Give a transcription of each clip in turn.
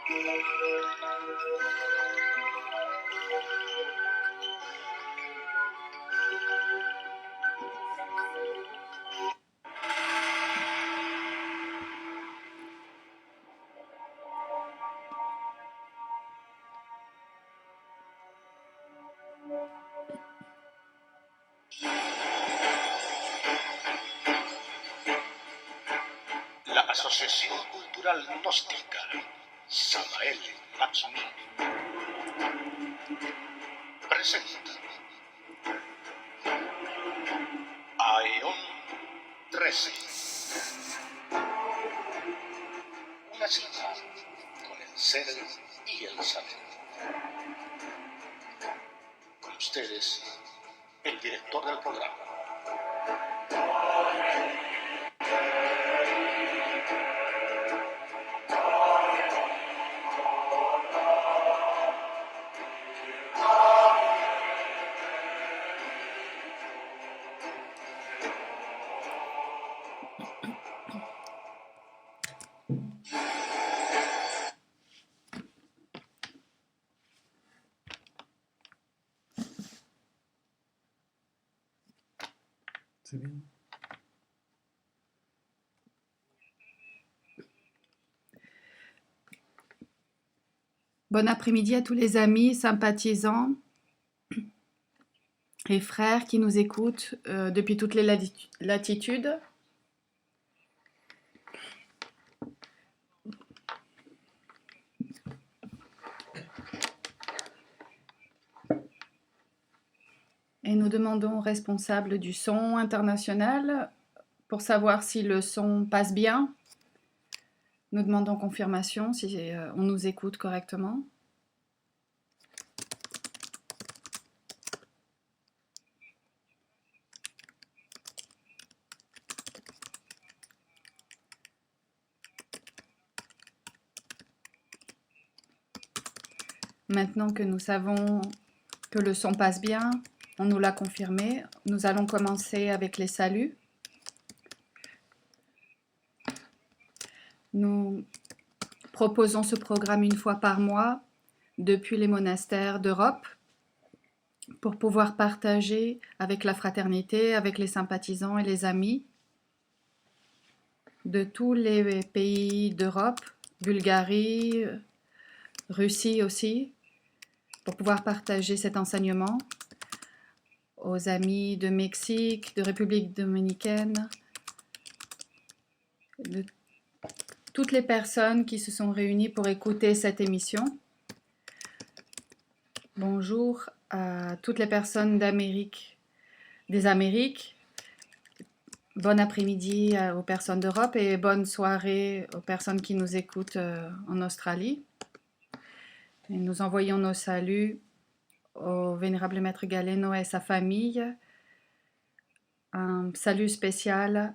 La Asociación Cultural Gnóstica Samael Matsumi presenta Aeon 13, una cita con el ser y el saber. Con ustedes, el director del programa. C'est bien. Bon après-midi à tous les amis, sympathisants et frères qui nous écoutent depuis toutes les latitudes. Et nous demandons aux responsables du son international pour savoir si le son passe bien. Nous demandons confirmation si on nous écoute correctement. Maintenant que nous savons que le son passe bien, on nous l'a confirmé, nous allons commencer avec les saluts. Nous proposons ce programme une fois par mois depuis les monastères d'Europe pour pouvoir partager avec la fraternité, avec les sympathisants et les amis de tous les pays d'Europe, Bulgarie, Russie aussi, pour pouvoir partager cet enseignement aux amis de Mexique, de République dominicaine, de toutes les personnes qui se sont réunies pour écouter cette émission. Bonjour à toutes les personnes des Amériques. Bon après-midi aux personnes d'Europe et bonne soirée aux personnes qui nous écoutent en Australie. Et nous envoyons nos saluts au Vénérable Maître Galeno et sa famille. Un salut spécial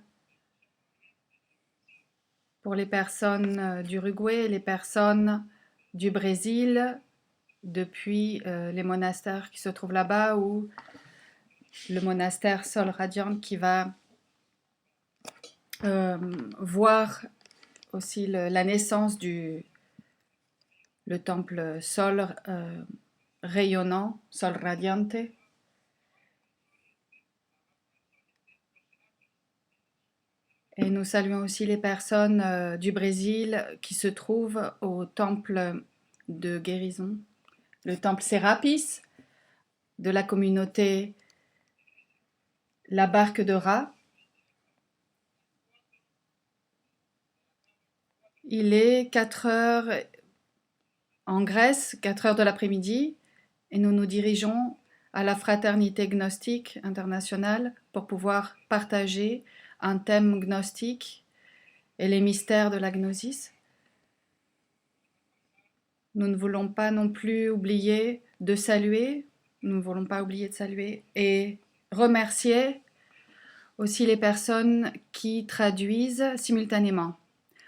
pour les personnes d'Uruguay, les personnes du Brésil, depuis les monastères qui se trouvent là-bas, ou le monastère Sol Radiant qui va voir aussi la naissance le temple Sol rayonnant, Sol Radiante. Et nous saluons aussi les personnes du Brésil qui se trouvent au temple de guérison, le temple Sérapis de la communauté La Barque de Ra. Il est 4 heures en Grèce, 4 heures de l'après-midi, et nous nous dirigeons à la Fraternité Gnostique Internationale pour pouvoir partager un thème gnostique et les mystères de la gnosis. Nous ne voulons pas non plus oublier de saluer, et remercier aussi les personnes qui traduisent simultanément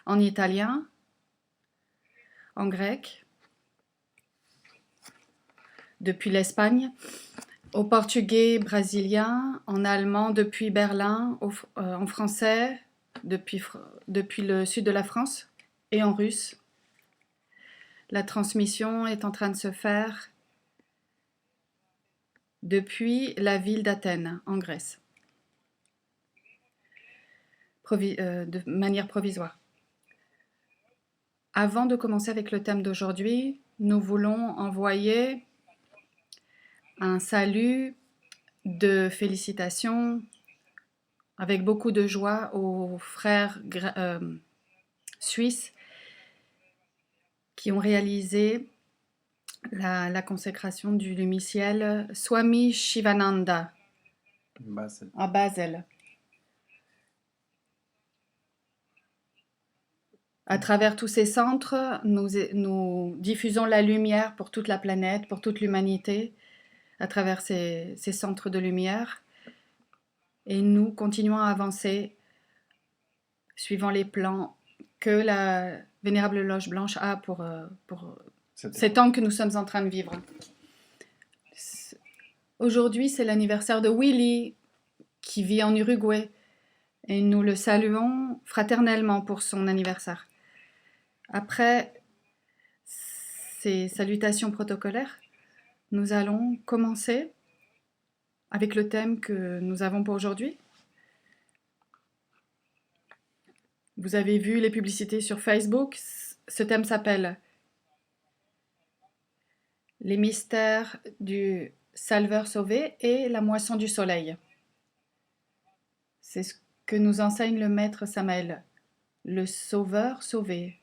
en italien, en grec, depuis l'Espagne, au portugais brésilien, en allemand depuis Berlin, en français depuis le sud de la France et en russe. La transmission est en train de se faire depuis la ville d'Athènes, en Grèce, de manière provisoire. Avant de commencer avec le thème d'aujourd'hui, nous voulons envoyer un salut de félicitations avec beaucoup de joie aux frères suisses qui ont réalisé la consécration du lumiciel Swami Shivananda Basel. à Basel. À travers tous ces centres, nous diffusons la lumière pour toute la planète, pour toute l'humanité, à travers ces centres de lumière. Et nous continuons à avancer suivant les plans que la Vénérable Loge Blanche a pour ces temps que nous sommes en train de vivre. Aujourd'hui, c'est l'anniversaire de Willy, qui vit en Uruguay, et nous le saluons fraternellement pour son anniversaire. Après ces salutations protocolaires, nous allons commencer avec le thème que nous avons pour aujourd'hui. Vous avez vu les publicités sur Facebook. Ce thème s'appelle « Les mystères du Salveur sauvé et la moisson du soleil ». C'est ce que nous enseigne le maître Samael, le Sauveur sauvé.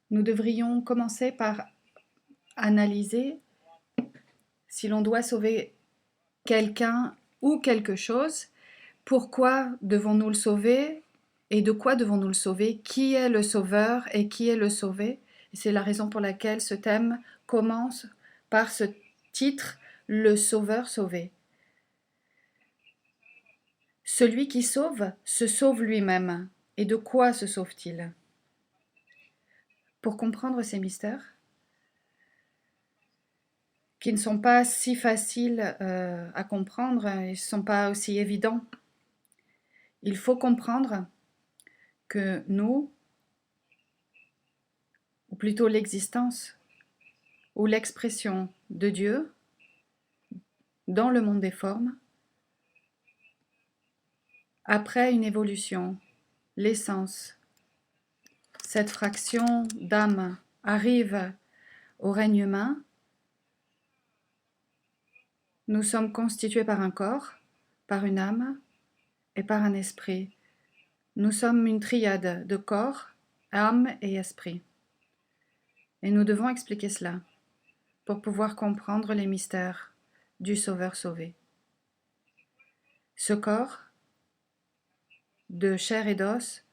Nous devrions commencer par analyser si l'on doit sauver quelqu'un ou quelque chose. Pourquoi devons-nous le sauver et de quoi devons-nous le sauver? Qui est le sauveur et qui est le sauvé? Et c'est la raison pour laquelle ce thème commence par ce titre, le sauveur sauvé. Celui qui sauve se sauve lui-même. Et de quoi se sauve-t-il? Pour comprendre ces mystères, qui ne sont pas si faciles à comprendre, ils ne sont pas aussi évidents, il faut comprendre que nous, ou plutôt l'existence, ou l'expression de Dieu dans le monde des formes, après une évolution, l'essence, cette fraction d'âme arrive au règne humain. Nous sommes constitués par un corps, par une âme et par un esprit. Nous sommes une triade de corps, âme et esprit. Et nous devons expliquer cela pour pouvoir comprendre les mystères du Sauveur sauvé. Ce corps de chair et d'os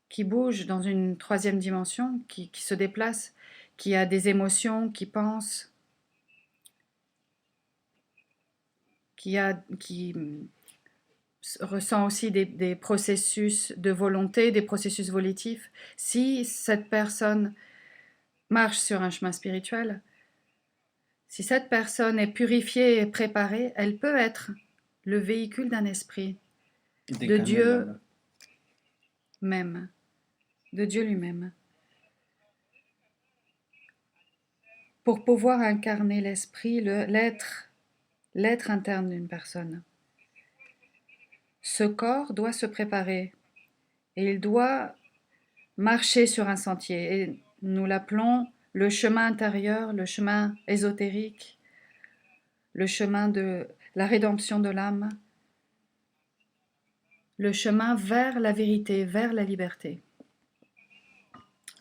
qui bouge dans une troisième dimension, qui se déplace, qui a des émotions, qui pense, qui ressent aussi des processus de volonté, des processus volitifs. Si cette personne marche sur un chemin spirituel, si cette personne est purifiée et préparée, elle peut être le véhicule d'un esprit, de Dieu même, de Dieu lui-même. Pour pouvoir incarner l'esprit, l'être interne d'une personne. Ce corps doit se préparer et il doit marcher sur un sentier. Et nous l'appelons le chemin intérieur, le chemin ésotérique, le chemin de la rédemption de l'âme, le chemin vers la vérité, vers la liberté.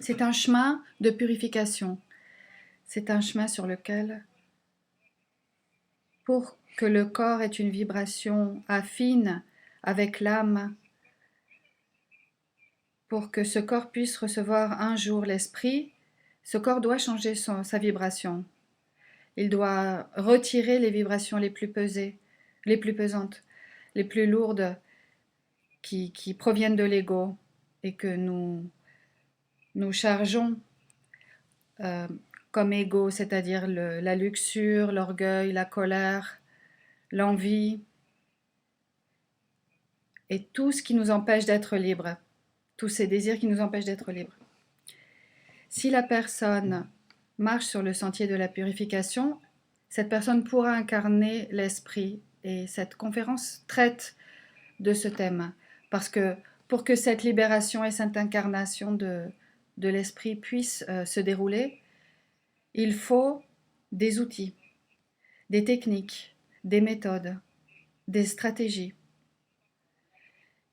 C'est un chemin de purification. C'est un chemin sur lequel, pour que le corps ait une vibration affine avec l'âme, pour que ce corps puisse recevoir un jour l'esprit, ce corps doit changer sa vibration. Il doit retirer les vibrations les plus pesées, les plus pesantes, les plus lourdes qui proviennent de l'ego et que nous chargeons comme ego, c'est-à-dire la luxure, l'orgueil, la colère, l'envie et tout ce qui nous empêche d'être libres. tous ces désirs qui nous empêchent d'être libres. Si la personne marche sur le sentier de la purification, cette personne pourra incarner l'esprit. Et cette conférence traite de ce thème. Parce que pour que cette libération et cette incarnation de l'esprit puisse se dérouler, il faut des outils, des techniques, des méthodes, des stratégies.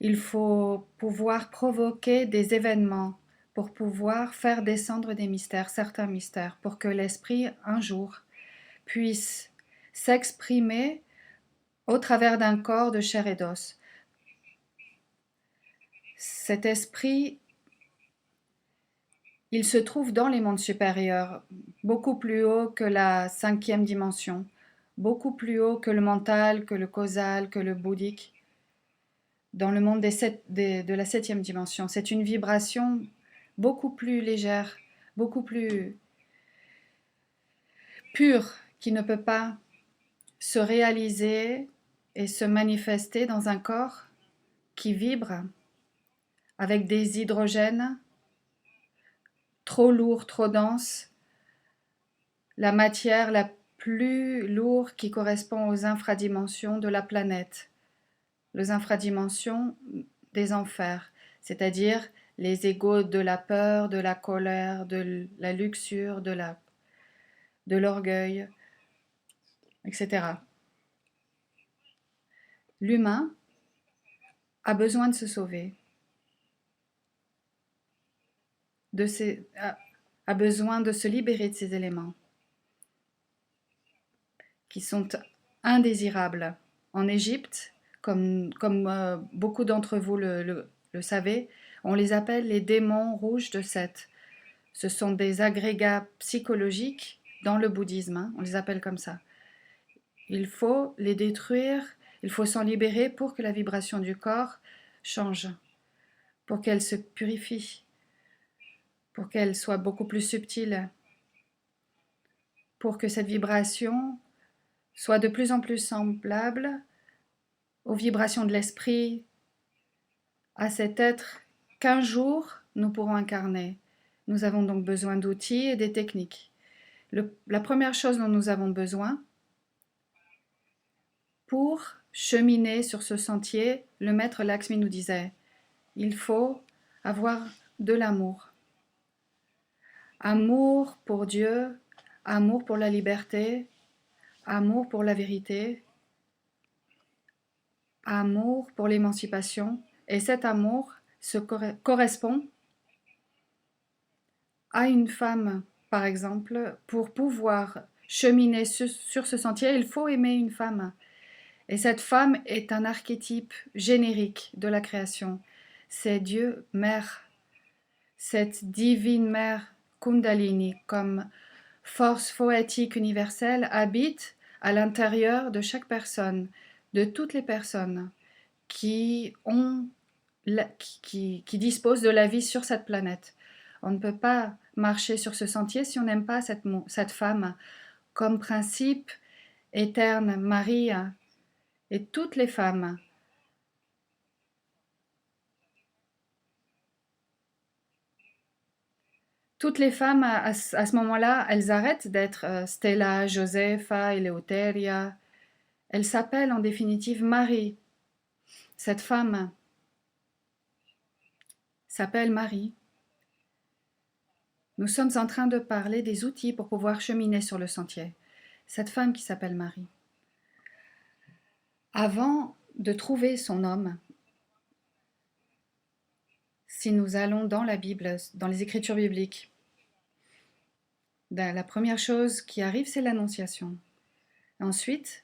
Il faut pouvoir provoquer des événements pour pouvoir faire descendre des mystères, certains mystères, pour que l'esprit, un jour, puisse s'exprimer au travers d'un corps de chair et d'os. Cet esprit, il se trouve dans les mondes supérieurs, beaucoup plus haut que la 5e dimension, beaucoup plus haut que le mental, que le causal, que le bouddhique, dans le monde de la 7e dimension. C'est une vibration beaucoup plus légère, beaucoup plus pure, qui ne peut pas se réaliser et se manifester dans un corps qui vibre avec des hydrogènes trop lourds, trop denses, la matière la plus lourde qui correspond aux infradimensions de la planète, les infradimensions des enfers, c'est-à-dire les égos de la peur, de la colère, de la luxure, de l'orgueil, etc. L'humain a besoin de se sauver, a besoin de se libérer de ces éléments qui sont indésirables. En Égypte, comme beaucoup d'entre vous le savez, on les appelle les démons rouges de Seth. Ce sont des agrégats psychologiques dans le bouddhisme, hein, on les appelle comme ça. Il faut les détruire, il faut s'en libérer pour que la vibration du corps change, pour qu'elle se purifie, pour qu'elle soit beaucoup plus subtile, pour que cette vibration soit de plus en plus semblable aux vibrations de l'esprit, à cet être qu'un jour nous pourrons incarner. Nous avons donc besoin d'outils et des techniques. La première chose dont nous avons besoin pour cheminer sur ce sentier, le maître Lakshmi nous disait, il faut avoir de l'amour. Amour pour Dieu, amour pour la liberté, amour pour la vérité, amour pour l'émancipation. Et cet amour correspond à une femme, par exemple. Pour pouvoir cheminer sur ce sentier, il faut aimer une femme. Et cette femme est un archétype générique de la création. C'est Dieu Mère, cette divine Mère Kundalini, comme force poétique universelle, habite à l'intérieur de chaque personne, de toutes les personnes qui disposent de la vie sur cette planète. On ne peut pas marcher sur ce sentier si on n'aime pas cette femme comme principe éterne, Marie, et toutes les femmes. Toutes les femmes, à ce moment-là, elles arrêtent d'être Stella, Josefa, Eleuteria. Elles s'appellent en définitive Marie. Cette femme s'appelle Marie. Nous sommes en train de parler des outils pour pouvoir cheminer sur le sentier. Cette femme qui s'appelle Marie. Avant de trouver son homme, si nous allons dans la Bible, dans les Écritures bibliques, la première chose qui arrive, c'est l'annonciation. Ensuite,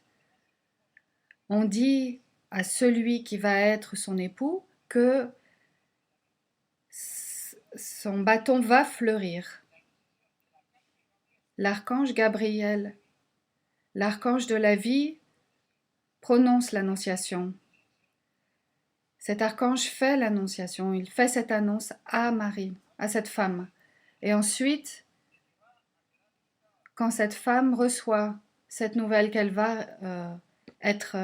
on dit à celui qui va être son époux que son bâton va fleurir. L'archange Gabriel, l'archange de la vie, prononce l'annonciation. Cet archange fait l'annonciation, il fait cette annonce à Marie, à cette femme. Et ensuite, quand cette femme reçoit cette nouvelle qu'elle va être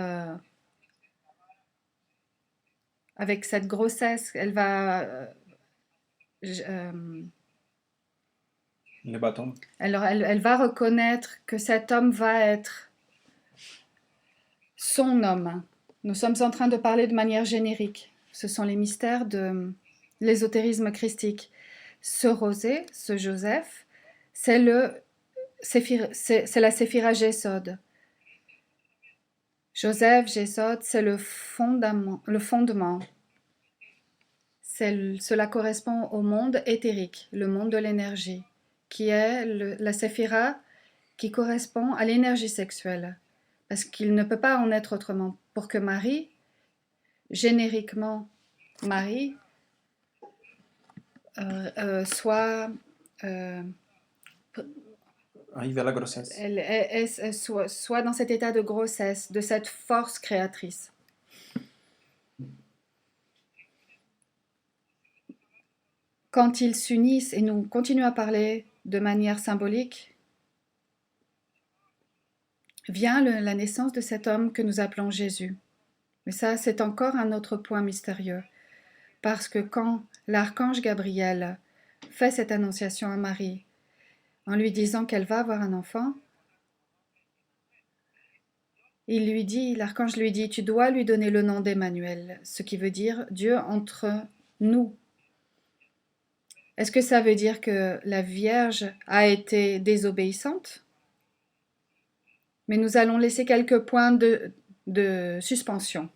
avec cette grossesse, elle va Je- euh, le bâton. alors, elle va reconnaître que cet homme va être son homme. Nous sommes en train de parler de manière générique. Ce sont les mystères de l'ésotérisme christique. Ce rosé, ce Joseph, c'est c'est la séphira Jesod. Joseph, Jesod, c'est le fondement, Cela correspond au monde éthérique, le monde de l'énergie, qui est la séphira qui correspond à l'énergie sexuelle. Parce qu'il ne peut pas en être autrement. Pour que Marie, génériquement, Marie, soit, Arrive à la grossesse. elle soit dans cet état de grossesse, de cette force créatrice. Quand ils s'unissent, et nous continuons à parler de manière symbolique, vient la naissance de cet homme que nous appelons Jésus. Mais ça, c'est encore un autre point mystérieux. Parce que quand l'archange Gabriel fait cette annonciation à Marie, en lui disant qu'elle va avoir un enfant, l'archange lui dit, tu dois lui donner le nom d'Emmanuel, ce qui veut dire Dieu entre nous. Est-ce que ça veut dire que la Vierge a été désobéissante? Mais nous allons laisser quelques points de suspension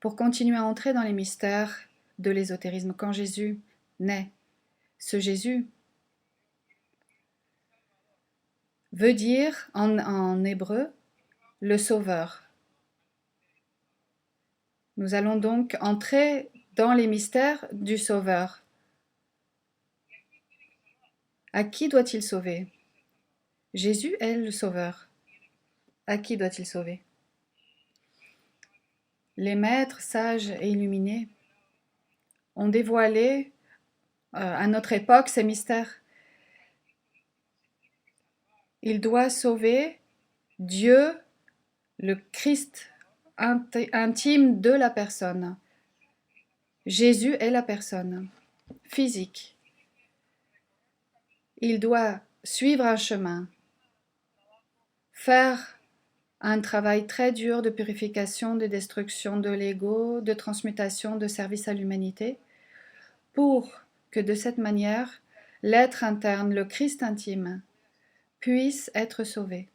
pour continuer à entrer dans les mystères de l'ésotérisme. Quand Jésus naît, ce Jésus veut dire en hébreu le Sauveur. Nous allons donc entrer dans les mystères du Sauveur. À qui doit-il sauver? Jésus est le Sauveur. À qui doit-il sauver? Les maîtres sages et illuminés ont dévoilé à notre époque ces mystères. Il doit sauver Dieu, le Christ intime de la personne. Jésus est la personne physique. Il doit suivre un chemin, faire un travail très dur de purification, de destruction de l'ego, de transmutation, de service à l'humanité, pour que de cette manière, l'être interne, le Christ intime, puisse être sauvé.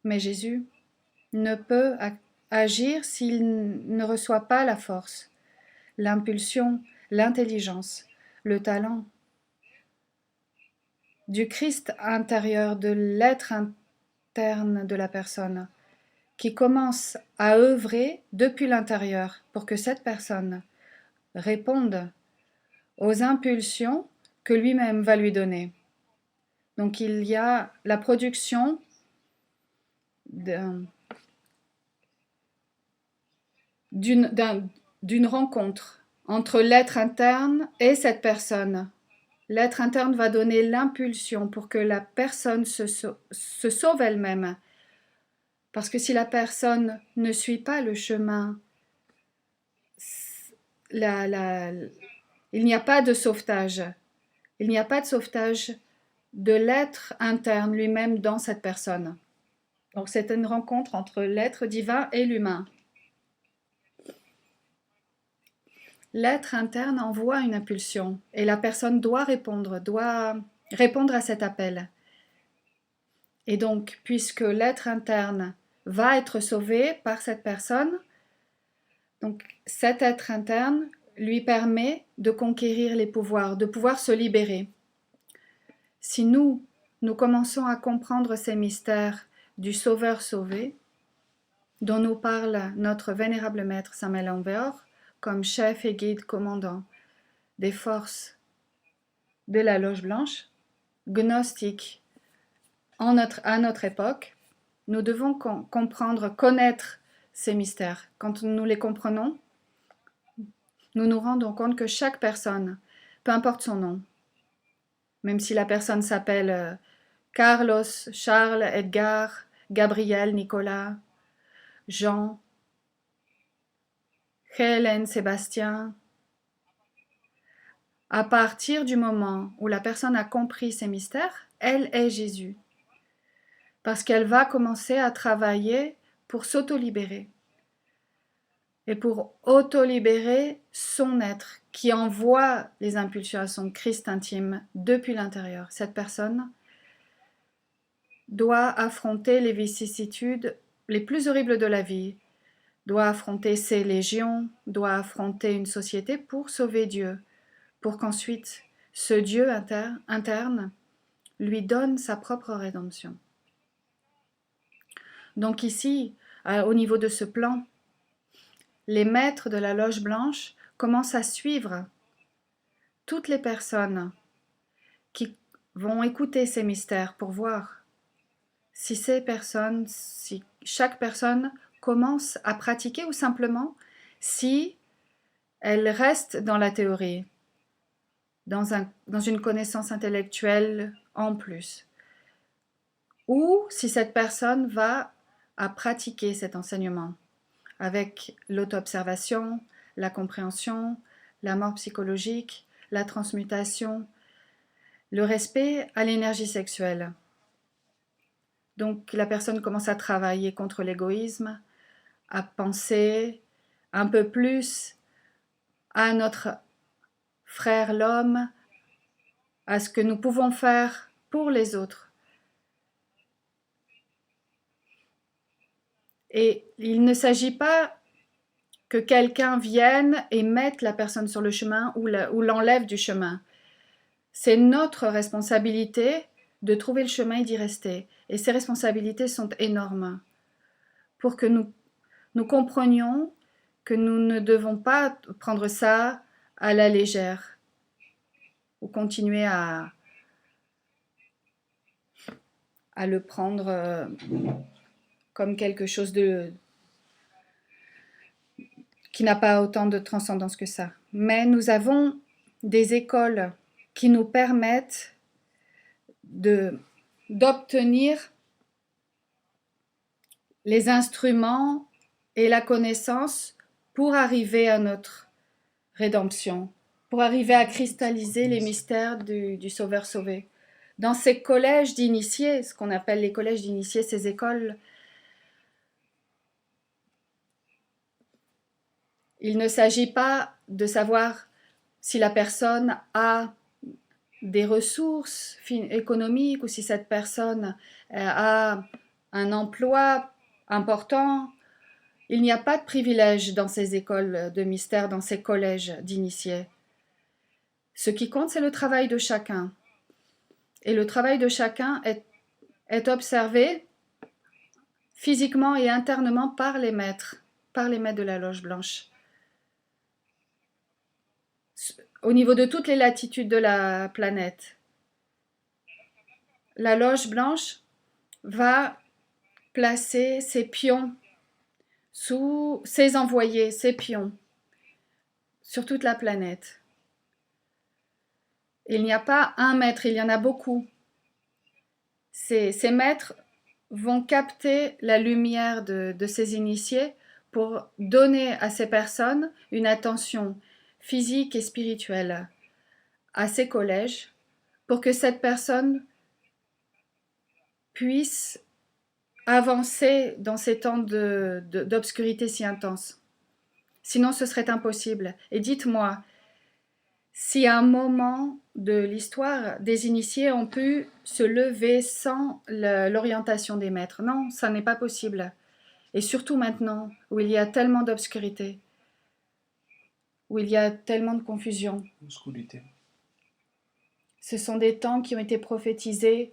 Mais Jésus ne peut agir s'il ne reçoit pas la force, l'impulsion, l'intelligence, le talent du Christ intérieur, de l'être interne de la personne, qui commence à œuvrer depuis l'intérieur pour que cette personne réponde aux impulsions que lui-même va lui donner. Donc il y a la production d'une rencontre entre l'être interne et cette personne. L'être interne va donner l'impulsion pour que la personne se sauve elle-même. Parce que si la personne ne suit pas le chemin, il n'y a pas de sauvetage. Il n'y a pas de sauvetage de l'être interne lui-même dans cette personne. Donc c'est une rencontre entre l'être divin et l'humain. L'être interne envoie une impulsion et la personne doit répondre à cet appel. Et donc, puisque l'être interne va être sauvé par cette personne, donc cet être interne lui permet de conquérir les pouvoirs, de pouvoir se libérer. Si nous commençons à comprendre ces mystères du Sauveur sauvé, dont nous parle notre vénérable maître Samuel Enver, comme chef et guide commandant des forces de la Loge Blanche, gnostique à notre époque, nous devons comprendre, connaître ces mystères. Quand nous les comprenons, nous nous rendons compte que chaque personne, peu importe son nom, même si la personne s'appelle Carlos, Charles, Edgar, Gabriel, Nicolas, Jean, Hélène, Sébastien, À partir du moment où la personne a compris ces mystères, elle est Jésus. Parce qu'elle va commencer à travailler pour s'auto-libérer. Et pour auto-libérer son être, qui envoie les impulsions à son Christ intime depuis l'intérieur. Cette personne doit affronter les vicissitudes les plus horribles de la vie, doit affronter ses légions, doit affronter une société pour sauver Dieu, pour qu'ensuite ce Dieu interne lui donne sa propre rédemption. Donc ici, au niveau de ce plan, les maîtres de la loge blanche commencent à suivre toutes les personnes qui vont écouter ces mystères pour voir si chaque personne commence à pratiquer ou simplement si elle reste dans la théorie, dans une connaissance intellectuelle en plus, ou si cette personne va à pratiquer cet enseignement avec l'auto-observation, la compréhension, la mort psychologique, la transmutation, le respect à l'énergie sexuelle. Donc la personne commence à travailler contre l'égoïsme, à penser un peu plus à notre frère l'homme, à ce que nous pouvons faire pour les autres. Et il ne s'agit pas que quelqu'un vienne et mette la personne sur le chemin ou l'enlève du chemin. C'est notre responsabilité de trouver le chemin et d'y rester. Et ces responsabilités sont énormes pour que nous comprenions que nous ne devons pas prendre ça à la légère ou continuer à le prendre comme quelque chose qui n'a pas autant de transcendance que ça. Mais nous avons des écoles qui nous permettent d'obtenir les instruments et la connaissance pour arriver à notre rédemption, pour arriver à cristalliser les mystères du Sauveur sauvé. Dans ces collèges d'initiés, ce qu'on appelle les collèges d'initiés, ces écoles, il ne s'agit pas de savoir si la personne a des ressources économiques ou si cette personne a un emploi important. Il n'y a pas de privilège dans ces écoles de mystère, dans ces collèges d'initiés. Ce qui compte, c'est le travail de chacun. Et le travail de chacun est observé physiquement et internement par les maîtres de la loge blanche. Au niveau de toutes les latitudes de la planète, la loge blanche va placer ses pions sous ses envoyés, ses pions, sur toute la planète. Il n'y a pas un maître, il y en a beaucoup. Ces maîtres vont capter la lumière de ces initiés pour donner à ces personnes une attention physique et spirituelle à ces collèges pour que cette personne puisse avancer dans ces temps d'obscurité si intense. Sinon, ce serait impossible. Et dites-moi, si à un moment de l'histoire, des initiés ont pu se lever sans l'orientation des maîtres. Non, ça n'est pas possible. Et surtout maintenant, où il y a tellement d'obscurité, où il y a tellement de confusion. Oscurité. Ce sont des temps qui ont été prophétisés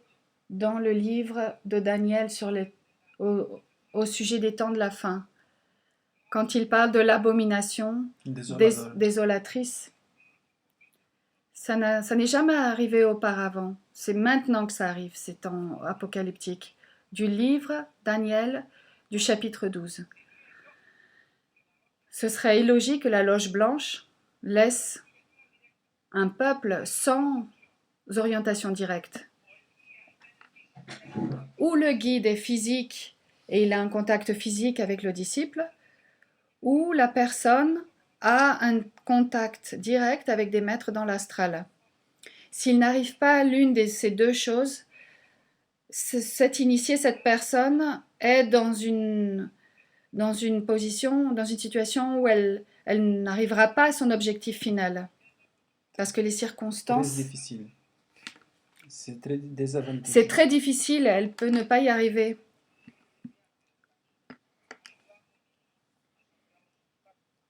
dans le livre de Daniel au sujet des temps de la fin. Quand il parle de l'abomination désolatrice, ça n'est jamais arrivé auparavant. C'est maintenant que ça arrive, ces temps apocalyptiques. Du livre Daniel, du chapitre 12. Ce serait illogique que la loge blanche laisse un peuple sans orientation directe. Ou le guide est physique et il a un contact physique avec le disciple, ou la personne a un contact direct avec des maîtres dans l'astral. S'il n'arrive pas à l'une de ces deux choses, cet initié, cette personne est dans une position, dans une situation où elle n'arrivera pas à son objectif final. Parce que les Très circonstances, difficile. C'est très désavantageux. c'est très difficile, elle peut ne pas y arriver.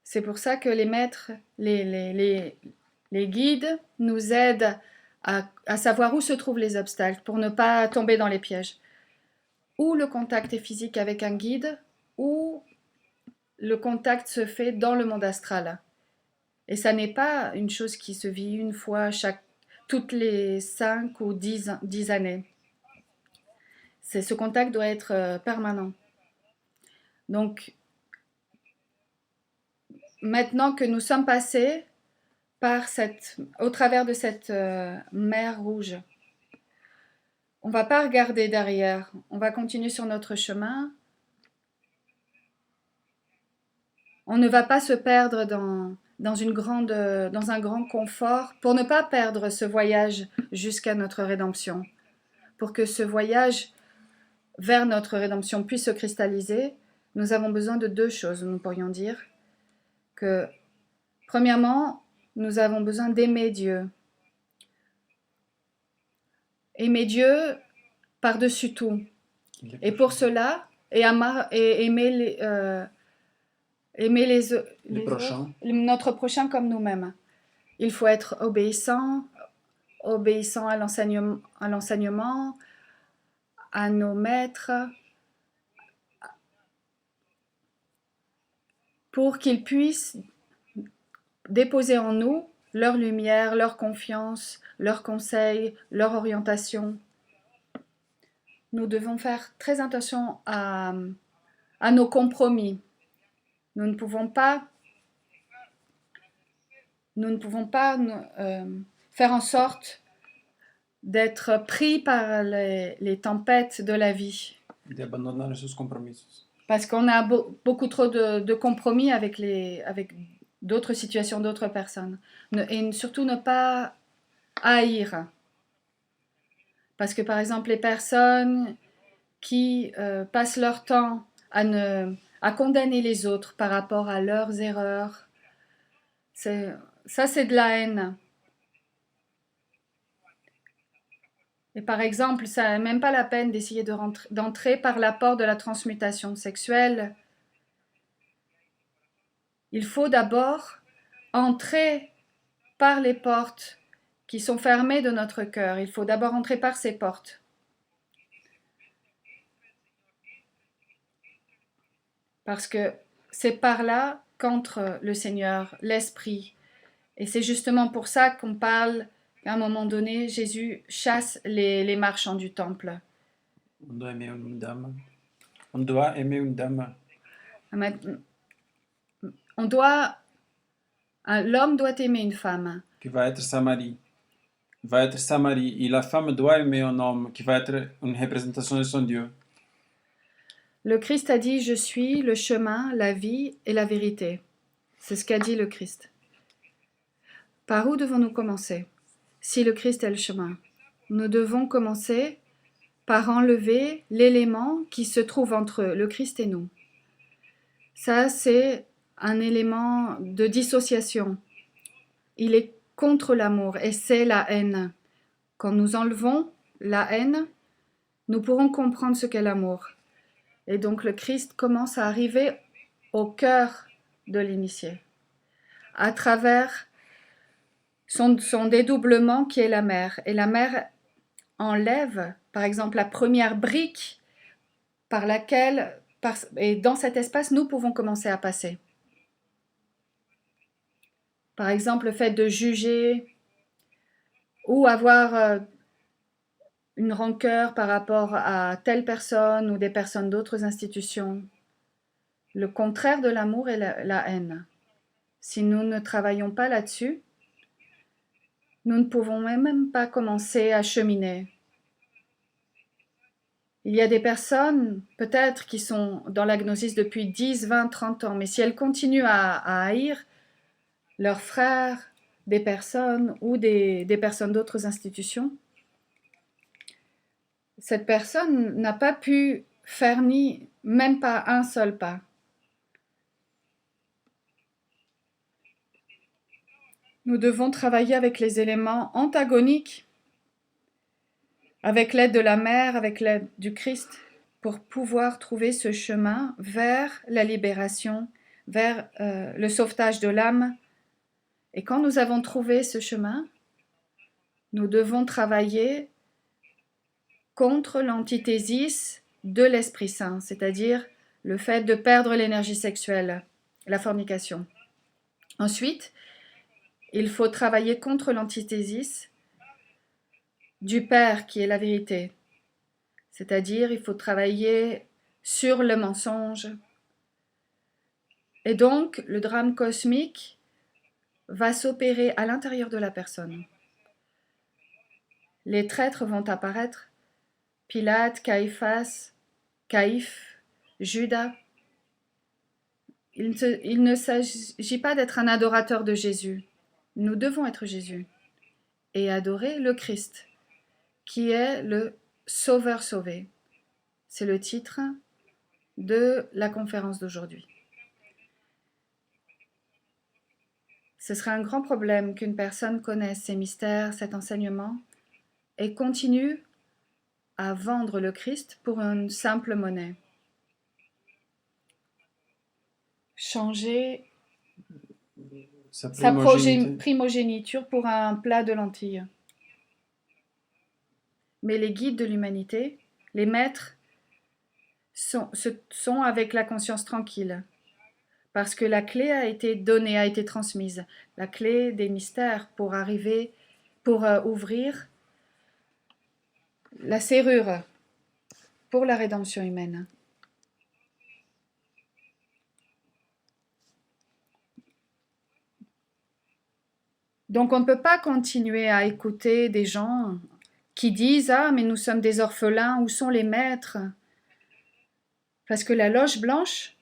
C'est pour ça que les maîtres, les guides nous aident à savoir où se trouvent les obstacles pour ne pas tomber dans les pièges. Ou le contact est physique avec un guide, ou le contact se fait dans le monde astral. Et ça n'est pas une chose qui se vit une fois toutes les 5 ou 10 années. Ce contact doit être permanent. Donc, maintenant que nous sommes passés au travers de cette mer rouge, on ne va pas regarder derrière, on va continuer sur notre chemin. On ne va pas se perdre dans un grand confort pour ne pas perdre ce voyage jusqu'à notre rédemption. Pour que ce voyage vers notre rédemption puisse se cristalliser, nous avons besoin de deux choses, nous pourrions dire. Que, premièrement, nous avons besoin d'aimer Dieu. Aimer Dieu par-dessus tout. Et pour cela, aimer notre prochain comme nous-mêmes. Il faut être obéissant à l'enseignement, à nos maîtres, pour qu'ils puissent déposer en nous leur lumière, leur confiance, leurs conseils, leur orientation. Nous devons faire très attention à nos compromis. Nous ne pouvons pas faire en sorte d'être pris par les tempêtes de la vie. De abandonar esos compromisos. Parce qu'on a beaucoup trop de compromis avec d'autres situations, d'autres personnes. Et surtout ne pas haïr. Parce que par exemple, les personnes qui passent leur temps à condamner les autres par rapport à leurs erreurs, c'est de la haine. Et par exemple, ça n'est même pas la peine d'essayer d'entrer par la porte de la transmutation sexuelle. Il faut d'abord entrer par les portes qui sont fermées de notre cœur. Il faut d'abord entrer par ces portes. Parce que c'est par là qu'entre le Seigneur, l'Esprit. Et c'est justement pour ça qu'on parle qu'à un moment donné, Jésus chasse les marchands du temple. On doit aimer une dame. On doit aimer une dame. L'homme doit aimer une femme. Qui va être sa mari. Va être sa mari. Et la femme doit aimer un homme qui va être une représentation de son Dieu. Le Christ a dit « Je suis le chemin, la vie et la vérité ». C'est ce qu'a dit le Christ. Par où devons-nous commencer? Si le Christ est le chemin, nous devons commencer par enlever l'élément qui se trouve entre le Christ et nous. Ça, c'est un élément de dissociation. Il est contre l'amour et c'est la haine. Quand nous enlevons la haine, nous pourrons comprendre ce qu'est l'amour. Et donc le Christ commence à arriver au cœur de l'initié, à travers son dédoublement qui est la mer. Et la mer enlève, par exemple, la première brique par laquelle, et dans cet espace, nous pouvons commencer à passer. Par exemple, le fait de juger ou avoir une rancœur par rapport à telle personne ou des personnes d'autres institutions. Le contraire de l'amour est la haine. Si nous ne travaillons pas là-dessus, nous ne pouvons même pas commencer à cheminer. Il y a des personnes, peut-être, qui sont dans la gnosis depuis 10, 20, 30 ans, mais si elles continuent à haïr, leurs frères, des personnes ou des personnes d'autres institutions, cette personne n'a pas pu faire même pas un seul pas. Nous devons travailler avec les éléments antagoniques, avec l'aide de la mère, avec l'aide du Christ, pour pouvoir trouver ce chemin vers la libération, vers le sauvetage de l'âme. Et quand nous avons trouvé ce chemin, nous devons travailler contre l'antithésis de l'Esprit Saint, c'est-à-dire le fait de perdre l'énergie sexuelle, la fornication. Ensuite, il faut travailler contre l'antithésis du Père qui est la vérité, c'est-à-dire il faut travailler sur le mensonge. Et donc, le drame cosmique va s'opérer à l'intérieur de la personne. Les traîtres vont apparaître, Pilate, Caïphas, Caïphe, Judas. Il ne s'agit pas d'être un adorateur de Jésus. Nous devons être Jésus et adorer le Christ, qui est le Sauveur sauvé. C'est le titre de la conférence d'aujourd'hui. Ce serait un grand problème qu'une personne connaisse ces mystères, cet enseignement, et continue à vendre le Christ pour une simple monnaie. Changer Sa sa primogéniture. primogéniture pour un plat de lentilles. Mais les guides de l'humanité, les maîtres, sont avec la conscience tranquille, parce que la clé a été donnée, a été transmise, la clé des mystères pour arriver, pour ouvrir la serrure pour la rédemption humaine. Donc on ne peut pas continuer à écouter des gens qui disent « Ah, mais nous sommes des orphelins, où sont les maîtres ?» Parce que la loge blanche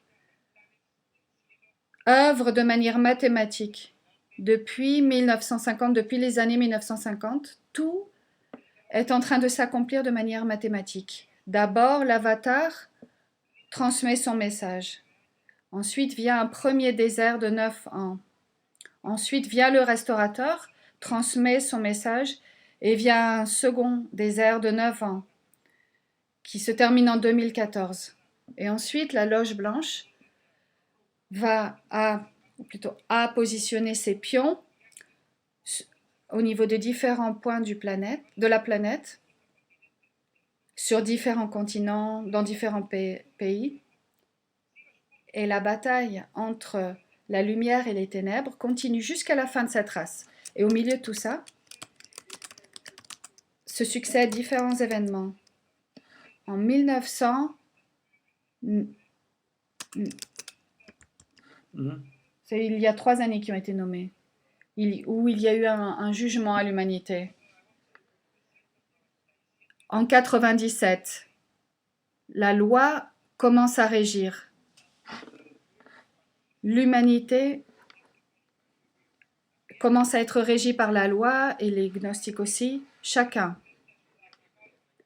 œuvre de manière mathématique. Depuis 1950, depuis les années 1950, tout est en train de s'accomplir de manière mathématique. D'abord, l'avatar transmet son message. Ensuite vient un premier désert de 9 ans. Ensuite vient le restaurateur, transmet son message, et vient un second désert de 9 ans, qui se termine en 2014. Et ensuite, la loge blanche a positionné ses pions au niveau de différents points de la planète, sur différents continents, dans différents pays. Et la bataille entre la lumière et les ténèbres continue jusqu'à la fin de cette race. Et au milieu de tout ça, se succèdent différents événements. En 1900, c'est il y a 3 années qui ont été nommées, où il y a eu un jugement à l'humanité. En 97, la loi commence à régir. L'humanité commence à être régie par la loi et les gnostiques aussi. Chacun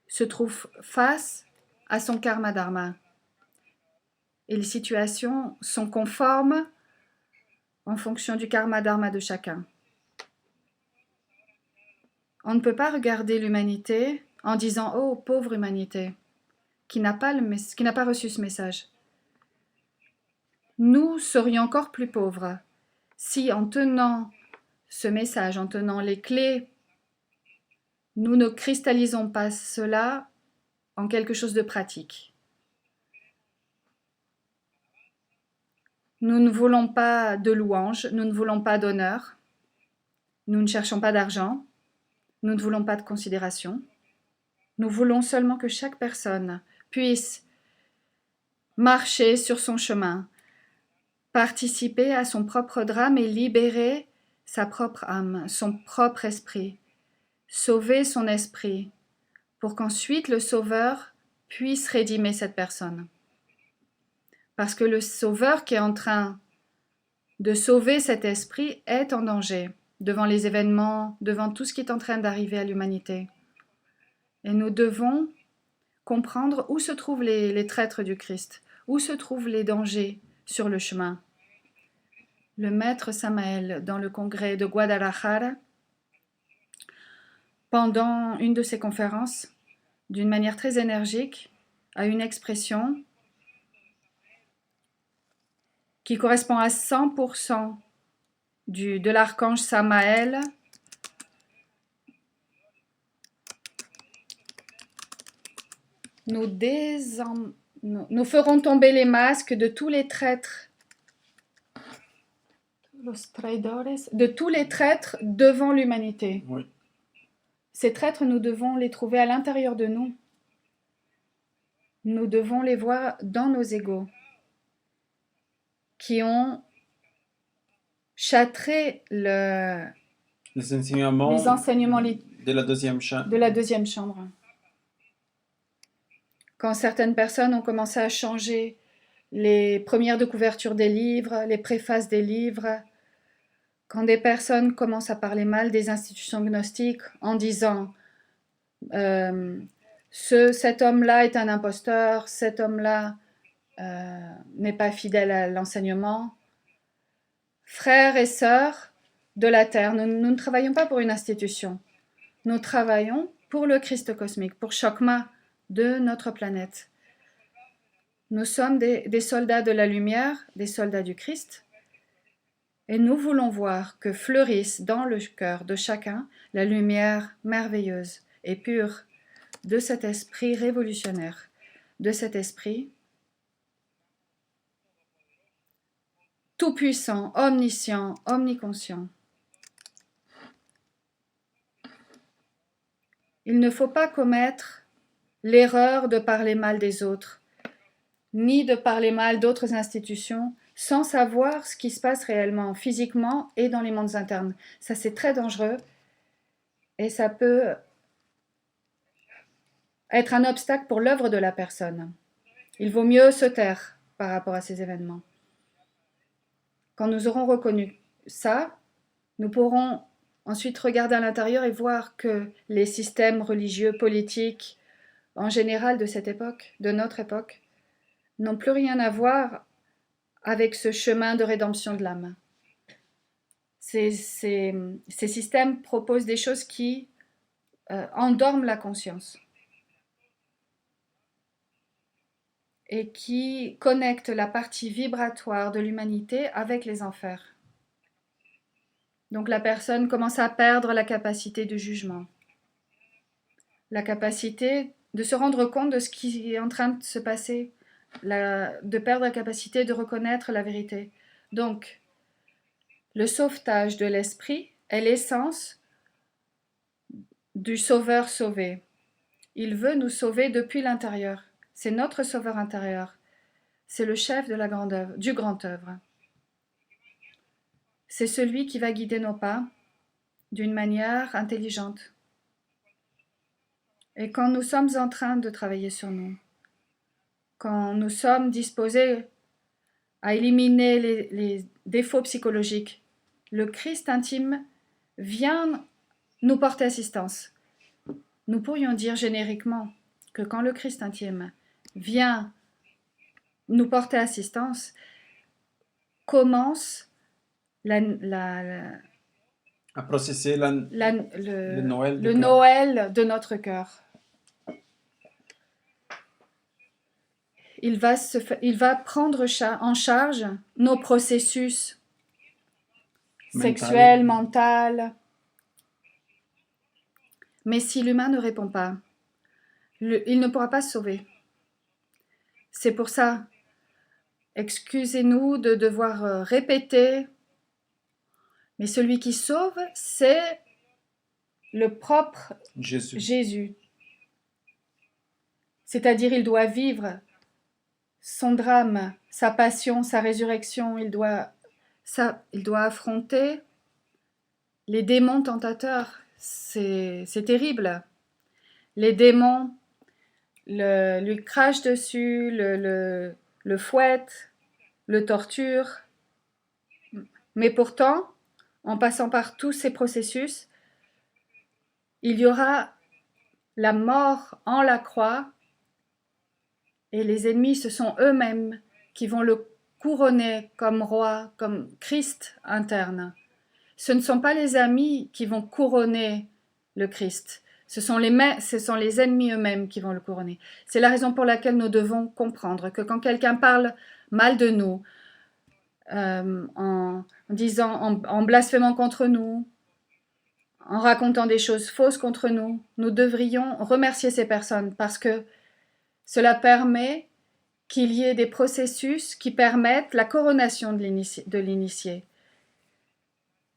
se trouve face à son karma dharma. Et les situations sont conformes en fonction du karma dharma de chacun. On ne peut pas regarder l'humanité en disant « Oh, pauvre humanité », qui n'a pas reçu ce message. Nous serions encore plus pauvres si, en tenant ce message, en tenant les clés, nous ne cristallisons pas cela en quelque chose de pratique. Nous ne voulons pas de louanges, nous ne voulons pas d'honneur, nous ne cherchons pas d'argent, nous ne voulons pas de considération. Nous voulons seulement que chaque personne puisse marcher sur son chemin, participer à son propre drame et libérer sa propre âme, son propre esprit, sauver son esprit, pour qu'ensuite le Sauveur puisse rédimer cette personne. Parce que le Sauveur qui est en train de sauver cet esprit est en danger devant les événements, devant tout ce qui est en train d'arriver à l'humanité. Et nous devons comprendre où se trouvent les traîtres du Christ, où se trouvent les dangers sur le chemin. Le maître Samael, dans le congrès de Guadalajara, pendant une de ses conférences, d'une manière très énergique, a une expression qui correspond à 100% de l'archange Samael. Nous ferons tomber les masques de tous les traîtres, de tous les traîtres devant l'humanité. Oui. Ces traîtres, nous devons les trouver à l'intérieur de nous. Nous devons les voir dans nos égos, qui ont châtré Les enseignements les enseignements de la deuxième chambre. de la deuxième chambre. Quand certaines personnes ont commencé à changer les premières de couverture des livres, les préfaces des livres, quand des personnes commencent à parler mal des institutions gnostiques en disant cet homme-là est un imposteur, cet homme-là n'est pas fidèle à l'enseignement. Frères et sœurs de la Terre, nous ne travaillons pas pour une institution. Nous travaillons pour le Christ cosmique, pour Chokmah de notre planète. Nous sommes des soldats de la lumière, des soldats du Christ, et nous voulons voir que fleurisse dans le cœur de chacun la lumière merveilleuse et pure de cet esprit révolutionnaire, de cet esprit tout-puissant, omniscient, omniconscient. Il ne faut pas commettre l'erreur de parler mal des autres, ni de parler mal d'autres institutions, sans savoir ce qui se passe réellement, physiquement et dans les mondes internes. Ça, c'est très dangereux et ça peut être un obstacle pour l'œuvre de la personne. Il vaut mieux se taire par rapport à ces événements. Quand nous aurons reconnu ça, nous pourrons ensuite regarder à l'intérieur et voir que les systèmes religieux, politiques, en général de cette époque, de notre époque, n'ont plus rien à voir avec ce chemin de rédemption de l'âme. Ces systèmes proposent des choses qui endorment la conscience et qui connectent la partie vibratoire de l'humanité avec les enfers. Donc la personne commence à perdre la capacité de jugement, la capacité de se rendre compte de ce qui est en train de se passer, de perdre la capacité de reconnaître la vérité. Donc, le sauvetage de l'esprit est l'essence du sauveur sauvé. Il veut nous sauver depuis l'intérieur. C'est notre sauveur intérieur. C'est le chef de la grande œuvre, du grand œuvre. C'est celui qui va guider nos pas d'une manière intelligente. Et quand nous sommes en train de travailler sur nous, quand nous sommes disposés à éliminer les défauts psychologiques, le Christ intime vient nous porter assistance. Nous pourrions dire génériquement que quand le Christ intime vient nous porter assistance, commence à processer le Noël, Noël de notre cœur. Il va prendre en charge nos processus sexuels, mentaux. Mais si l'humain ne répond pas, il ne pourra pas se sauver. C'est pour ça, excusez-nous de devoir répéter, mais celui qui sauve, c'est le propre Jésus. C'est-à-dire, il doit vivre son drame, sa passion, sa résurrection. Il doit affronter les démons tentateurs. C'est terrible. Les démons lui crachent dessus, le fouettent, le torturent. Mais pourtant, en passant par tous ces processus, il y aura la mort en la croix et les ennemis, ce sont eux-mêmes qui vont le couronner comme roi, comme Christ interne. Ce ne sont pas les amis qui vont couronner le Christ, ce sont les ennemis eux-mêmes qui vont le couronner. C'est la raison pour laquelle nous devons comprendre que quand quelqu'un parle mal de nous, en blasphémant contre nous, en racontant des choses fausses contre nous, nous devrions remercier ces personnes parce que cela permet qu'il y ait des processus qui permettent la coronation de l'initié.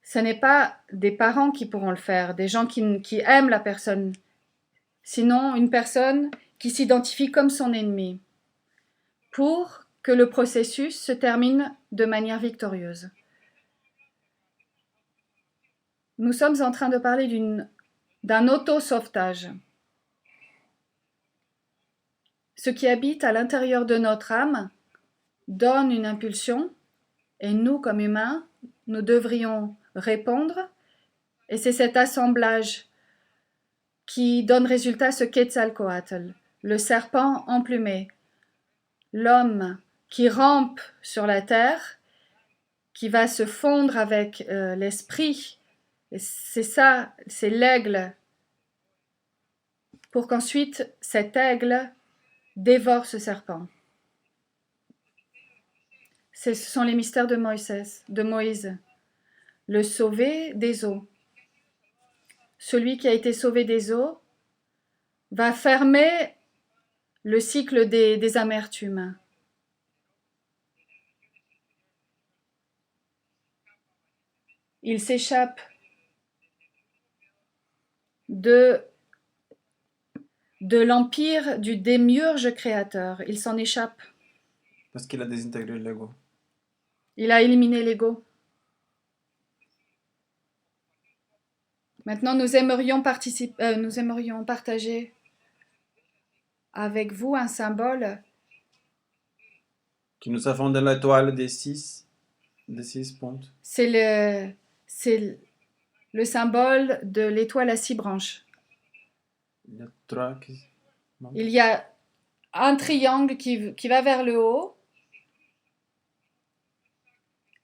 Ce n'est pas des parents qui pourront le faire, des gens qui aiment la personne, sinon une personne qui s'identifie comme son ennemi, pour que le processus se termine de manière victorieuse. Nous sommes en train de parler d'un auto-sauvetage. Ce qui habite à l'intérieur de notre âme donne une impulsion et nous, comme humains, nous devrions répondre et c'est cet assemblage qui donne résultat ce Quetzalcoatl, le serpent emplumé, l'homme qui rampe sur la terre, qui va se fondre avec l'esprit. Et c'est ça, c'est l'aigle, pour qu'ensuite cet aigle dévore ce serpent. Ce sont les mystères de Moïse. Le sauvé des eaux. Celui qui a été sauvé des eaux va fermer le cycle des amertumes. Il s'échappe de l'empire du démiurge créateur. Il s'en échappe. Parce qu'il a désintégré l'ego. Il a éliminé l'ego. Maintenant, nous aimerions partager avec vous un symbole Qui nous avons de l'étoile des six pontes. C'est le symbole de l'étoile à 6 branches. Il y a 3 qui... Il y a un triangle qui va vers le haut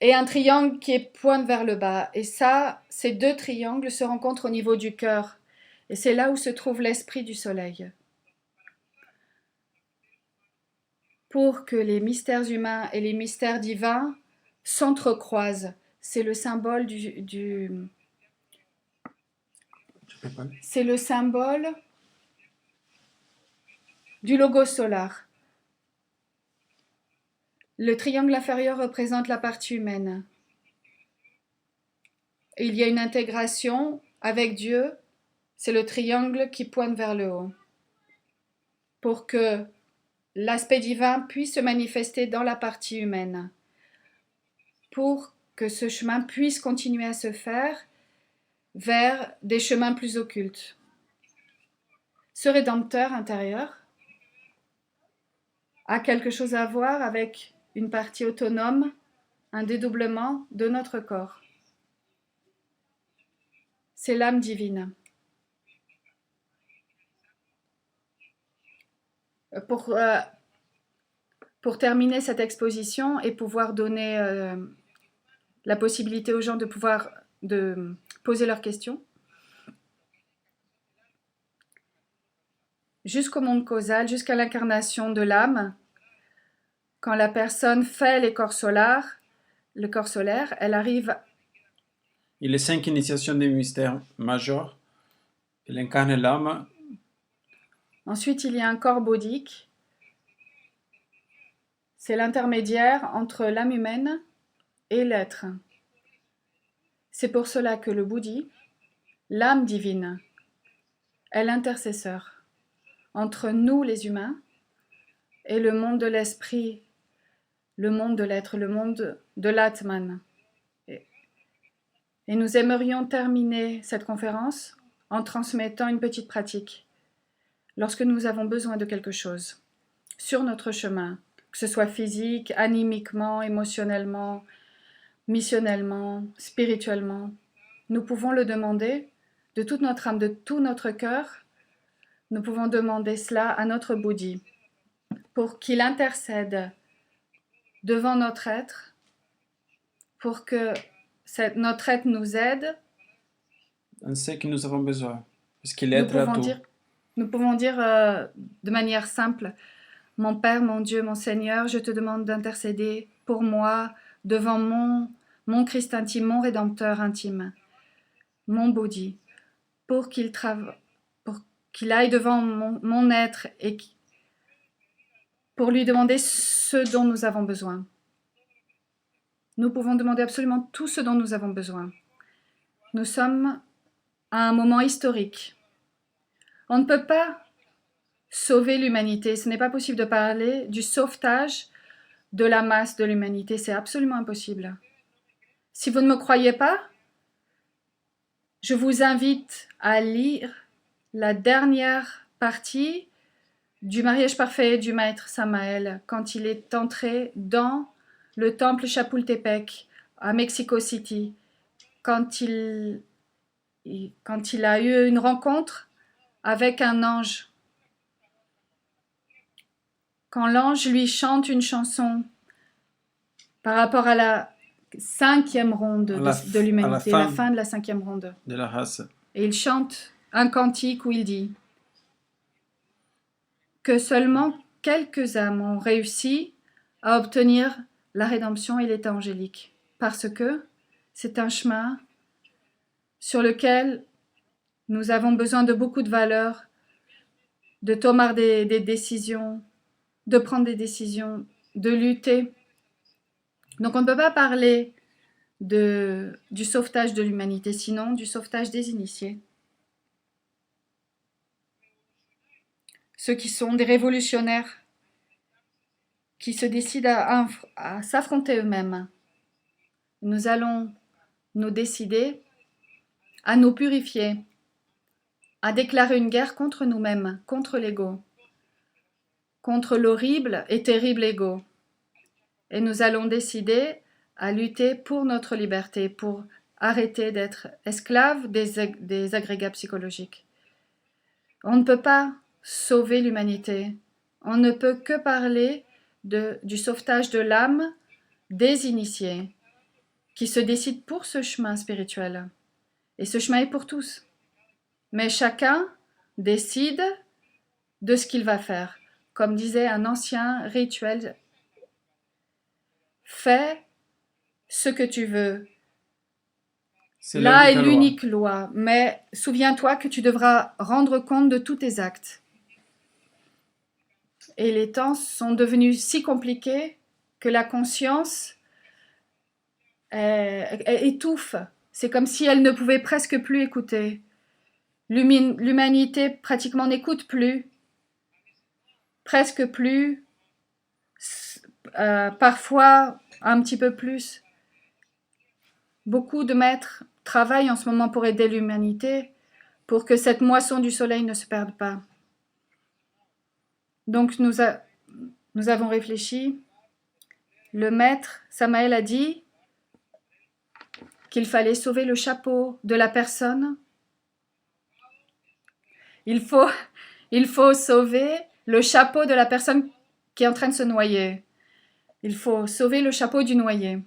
et un triangle qui pointe vers le bas. Et ça, ces 2 triangles se rencontrent au niveau du cœur. Et c'est là où se trouve l'esprit du soleil. Pour que les mystères humains et les mystères divins s'entrecroisent. C'est le symbole c'est le symbole du logos solar. Le triangle inférieur représente la partie humaine. Et il y a une intégration avec Dieu, c'est le triangle qui pointe vers le haut. Pour que l'aspect divin puisse se manifester dans la partie humaine. Pour que ce chemin puisse continuer à se faire vers des chemins plus occultes. Ce rédempteur intérieur a quelque chose à voir avec une partie autonome, un dédoublement de notre corps. C'est l'âme divine. Pour terminer cette exposition et pouvoir donner la possibilité aux gens de poser leurs questions, jusqu'au monde causal, jusqu'à l'incarnation de l'âme, quand la personne fait le corps solaire, elle arrive... Et les 5 initiations des mystères majeurs, elle incarne l'âme. Ensuite, il y a un corps bouddhique. C'est l'intermédiaire entre l'âme humaine et l'être. C'est pour cela que le bouddhi, l'âme divine, est l'intercesseur entre nous les humains et le monde de l'esprit, le monde de l'être, le monde de l'Atman. Et nous aimerions terminer cette conférence en transmettant une petite pratique. Lorsque nous avons besoin de quelque chose sur notre chemin, que ce soit physique, animiquement, émotionnellement, missionnellement, spirituellement. Nous pouvons le demander de toute notre âme, de tout notre cœur. Nous pouvons demander cela à notre Bouddhi pour qu'il intercède devant notre être, pour que notre être nous aide. dans ce que nous avons besoin. Parce qu'il Nous aide à pouvons tout. dire, nous pouvons dire de manière simple, mon Père, mon Dieu, mon Seigneur, je te demande d'intercéder pour moi devant mon Christ intime, mon Rédempteur intime, mon Bouddhi, pour qu'il aille devant mon être et pour lui demander ce dont nous avons besoin. Nous pouvons demander absolument tout ce dont nous avons besoin. Nous sommes à un moment historique. On ne peut pas sauver l'humanité. Ce n'est pas possible de parler du sauvetage de la masse de l'humanité. C'est absolument impossible. Si vous ne me croyez pas, je vous invite à lire la dernière partie du mariage parfait du maître Samael quand il est entré dans le temple Chapultepec à Mexico City, quand il a eu une rencontre avec un ange. Quand l'ange lui chante une chanson par rapport à la 5e ronde de l'humanité, la fin de la 5e ronde. De la race. Et il chante un cantique où il dit que seulement quelques âmes ont réussi à obtenir la rédemption et l'état angélique, parce que c'est un chemin sur lequel nous avons besoin de beaucoup de valeurs, de tomber des décisions, de prendre des décisions, de lutter. Donc on ne peut pas parler du sauvetage de l'humanité, sinon du sauvetage des initiés. Ceux qui sont des révolutionnaires, qui se décident à s'affronter eux-mêmes. Nous allons nous décider à nous purifier, à déclarer une guerre contre nous-mêmes, contre l'ego, contre l'horrible et terrible ego. Et nous allons décider à lutter pour notre liberté, pour arrêter d'être esclaves des agrégats psychologiques. On ne peut pas sauver l'humanité. On ne peut que parler du sauvetage de l'âme des initiés qui se décident pour ce chemin spirituel. Et ce chemin est pour tous. Mais chacun décide de ce qu'il va faire. Comme disait un ancien rituel, fais ce que tu veux. Là est l'unique loi, mais souviens-toi que tu devras rendre compte de tous tes actes. Et les temps sont devenus si compliqués que la conscience étouffe. C'est comme si elle ne pouvait presque plus écouter. L'humanité pratiquement n'écoute plus, presque plus, parfois un petit peu plus. Beaucoup de maîtres travaillent en ce moment pour aider l'humanité, pour que cette moisson du soleil ne se perde pas. Donc nous avons réfléchi. Le maître Samael a dit qu'il fallait sauver le chapeau de la personne. Il faut sauver le chapeau de la personne qui est en train de se noyer. Il faut sauver le chapeau du noyé.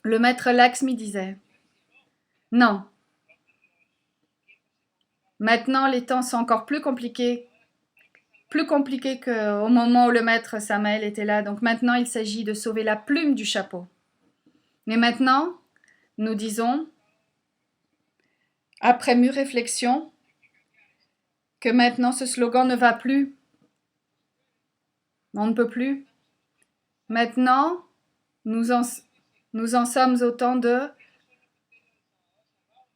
Le maître Lakshmi disait « Non, maintenant les temps sont encore plus compliqués qu'au moment où le maître Samael était là. Donc maintenant, il s'agit de sauver la plume du chapeau. Mais maintenant, nous disons, après mûre réflexion, que maintenant ce slogan ne va plus. On ne peut plus. Maintenant, nous en sommes au temps de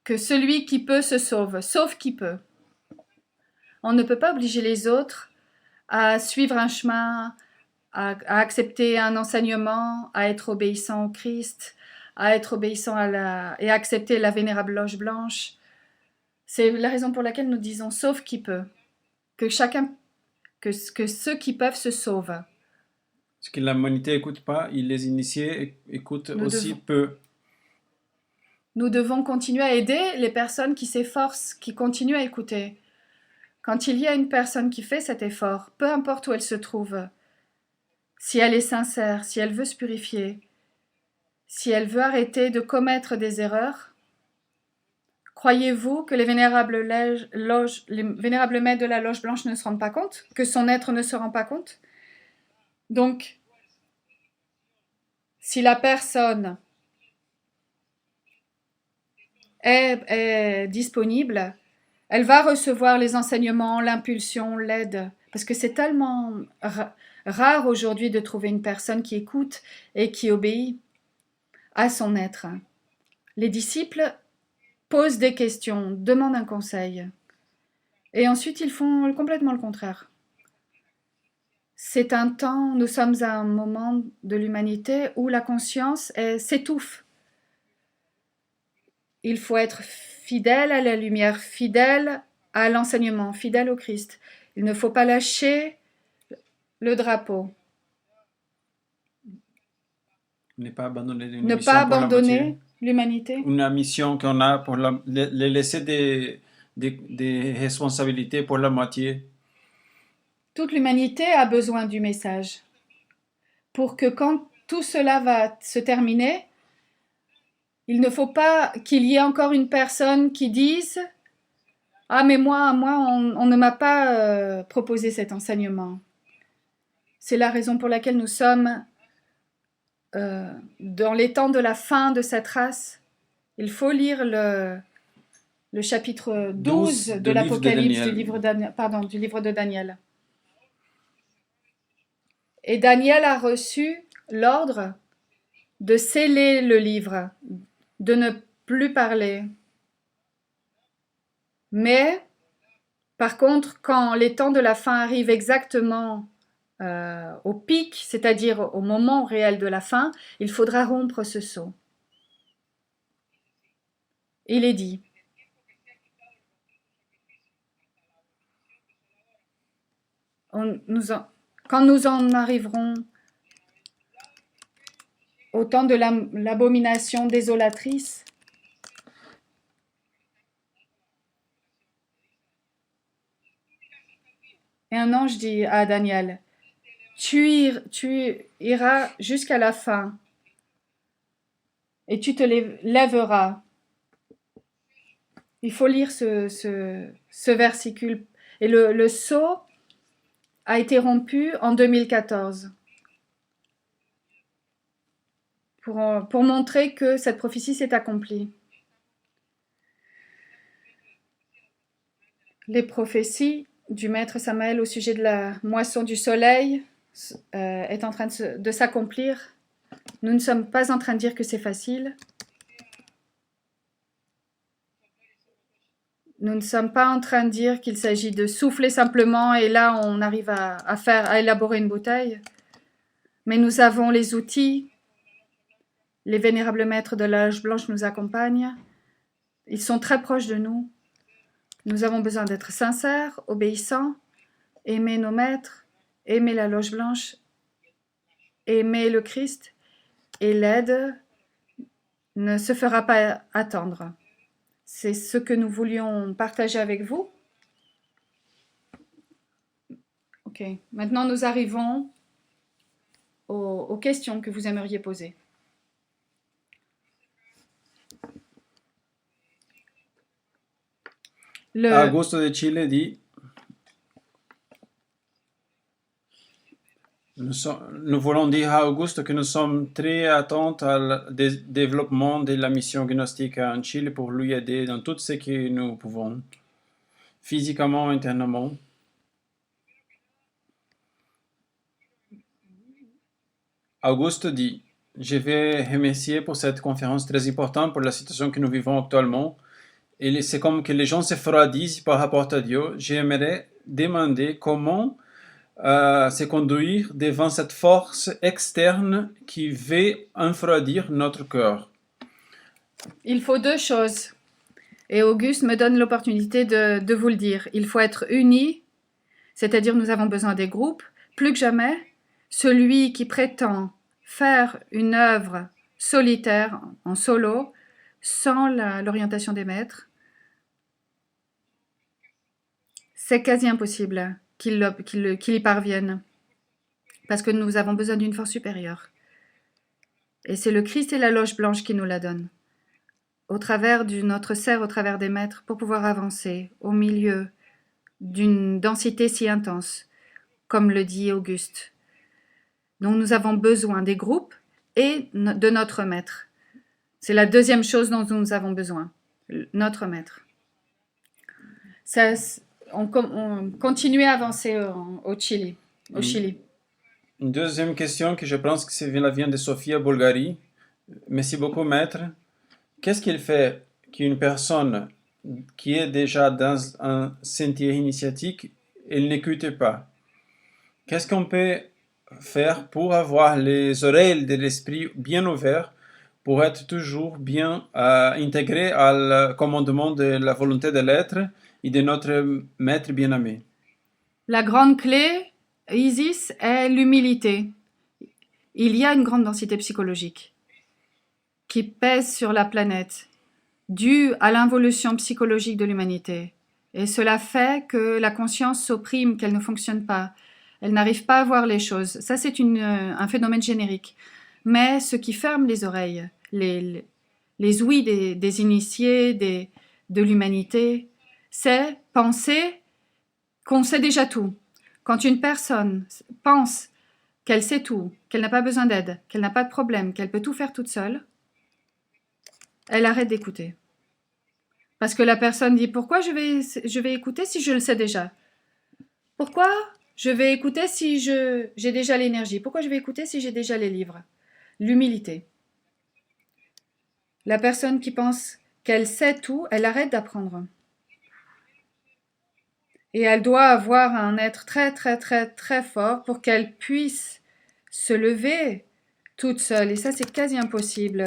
que celui qui peut se sauve, sauf qui peut. On ne peut pas obliger les autres à suivre un chemin, à accepter un enseignement, à être obéissant au Christ, à être obéissant et à accepter la vénérable loge blanche. C'est la raison pour laquelle nous disons sauf qui peut, que ceux qui peuvent se sauvent. Ce que l'humanité n'écoute pas, les initiés écoutent Nous aussi devons, peu. nous devons continuer à aider les personnes qui s'efforcent, qui continuent à écouter. Quand il y a une personne qui fait cet effort, peu importe où elle se trouve, si elle est sincère, si elle veut se purifier, si elle veut arrêter de commettre des erreurs, croyez-vous que les vénérables maîtres de la loge blanche ne se rendent pas compte? Que son être ne se rend pas compte? Donc, si la personne est disponible, elle va recevoir les enseignements, l'impulsion, l'aide, parce que c'est tellement rare aujourd'hui de trouver une personne qui écoute et qui obéit à son être. Les disciples posent des questions, demandent un conseil, et ensuite ils font complètement le contraire. C'est un temps, nous sommes à un moment de l'humanité où la conscience s'étouffe. Il faut être fidèle à la lumière, fidèle à l'enseignement, fidèle au Christ. Il ne faut pas lâcher le drapeau. Ne pas abandonner une Ne mission pas pour la moitié. abandonner l'humanité. Une mission qu'on a pour les laisser des responsabilités pour la moitié. Toute l'humanité a besoin du message. Pour que quand tout cela va se terminer, il ne faut pas qu'il y ait encore une personne qui dise « Ah, mais moi on ne m'a pas proposé cet enseignement. » C'est la raison pour laquelle nous sommes dans les temps de la fin de cette race. Il faut lire le chapitre 12 de l'Apocalypse du livre de Daniel. Et Daniel a reçu l'ordre de sceller le livre, de ne plus parler. Mais, par contre, quand les temps de la fin arrivent exactement au pic, c'est-à-dire au moment réel de la fin, il faudra rompre ce sceau. Il est dit. Quand nous en arriverons au temps de l'abomination désolatrice, et un ange dit à Daniel, tu iras jusqu'à la fin et tu te lèveras. Il faut lire ce versicule. Et le sceau a été rompu en 2014 pour montrer que cette prophétie s'est accomplie. Les prophéties du maître Samael au sujet de la moisson du soleil est en train de s'accomplir. Nous ne sommes pas en train de dire que c'est facile. Nous ne sommes pas en train de dire qu'il s'agit de souffler simplement et là on arrive à élaborer une bouteille. Mais nous avons les outils. Les vénérables maîtres de la loge blanche nous accompagnent. Ils sont très proches de nous. Nous avons besoin d'être sincères, obéissants, aimer nos maîtres, aimer la loge blanche, aimer le Christ, et l'aide ne se fera pas attendre. C'est ce que nous voulions partager avec vous. Ok, maintenant nous arrivons aux questions que vous aimeriez poser. Augusto de Chile dit nous voulons dire à Augusto que nous sommes très attentifs au développement de la mission gnostique en Chile pour lui aider dans tout ce que nous pouvons, physiquement, internement. Augusto dit je vais remercier pour cette conférence très importante pour la situation que nous vivons actuellement. Et c'est comme que les gens se refroidissent par rapport à Dieu. J'aimerais demander comment se conduire devant cette force externe qui veut refroidir notre cœur. Il faut deux choses. Et Auguste me donne l'opportunité de vous le dire. Il faut être unis, c'est-à-dire nous avons besoin des groupes, plus que jamais. celui qui prétend faire une œuvre solitaire, en solo, sans l'orientation des maîtres, c'est quasi impossible qu'il y parvienne, parce que nous avons besoin d'une force supérieure. Et c'est le Christ et la loge blanche qui nous la donnent, au travers de notre serre, au travers des maîtres, pour pouvoir avancer au milieu d'une densité si intense, comme le dit Auguste. Donc nous avons besoin des groupes et de notre maître. C'est la deuxième chose dont nous avons besoin, notre maître. Ça, on continue à avancer au Chili. Une deuxième question que je pense que vient de Sofia Bulgari. Merci beaucoup, maître. Qu'est-ce qu'il fait qu'une personne qui est déjà dans un sentier initiatique, elle n'écoute pas? Qu'est-ce qu'on peut faire pour avoir les oreilles de l'esprit bien ouvertes pour être toujours bien intégré au commandement de la volonté de l'être et de notre maître bien-aimé? La grande clé, Isis, est l'humilité. Il y a une grande densité psychologique qui pèse sur la planète, due à l'involution psychologique de l'humanité. Et cela fait que la conscience s'opprime, qu'elle ne fonctionne pas. Elle n'arrive pas à voir les choses. Ça, c'est un phénomène générique. Mais ce qui ferme les oreilles, les ouïes des initiés, de l'humanité, c'est penser qu'on sait déjà tout. Quand une personne pense qu'elle sait tout, qu'elle n'a pas besoin d'aide, qu'elle n'a pas de problème, qu'elle peut tout faire toute seule, elle arrête d'écouter. Parce que la personne dit « Pourquoi je vais écouter si je le sais déjà? Pourquoi je vais écouter si j'ai déjà l'énergie? Pourquoi je vais écouter si j'ai déjà les livres ?» L'humilité. La personne qui pense qu'elle sait tout, elle arrête d'apprendre. Et elle doit avoir un être très, très, très, très fort pour qu'elle puisse se lever toute seule. Et ça, c'est quasi impossible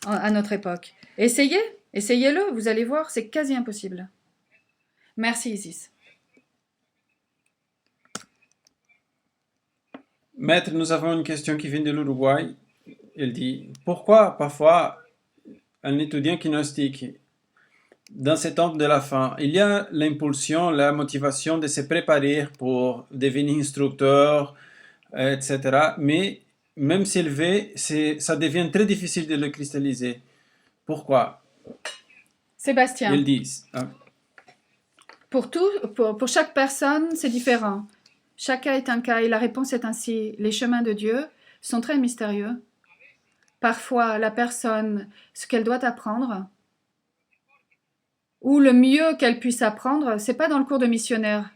à notre époque. Essayez-le, vous allez voir, c'est quasi impossible. Merci Isis. Maître, nous avons une question qui vient de l'Uruguay. Elle dit, pourquoi parfois un étudiant gnostique, dans ces temps de la fin, il y a l'impulsion, la motivation de se préparer pour devenir instructeur, etc. Mais même s'il veut, ça devient très difficile de le cristalliser. Pourquoi? Sébastien. Ils disent. Pour chaque personne, c'est différent. Chaque cas est un cas et la réponse est ainsi. Les chemins de Dieu sont très mystérieux. Parfois, la personne, ce qu'elle doit apprendre, ou le mieux qu'elle puisse apprendre, c'est pas dans le cours de missionnaire.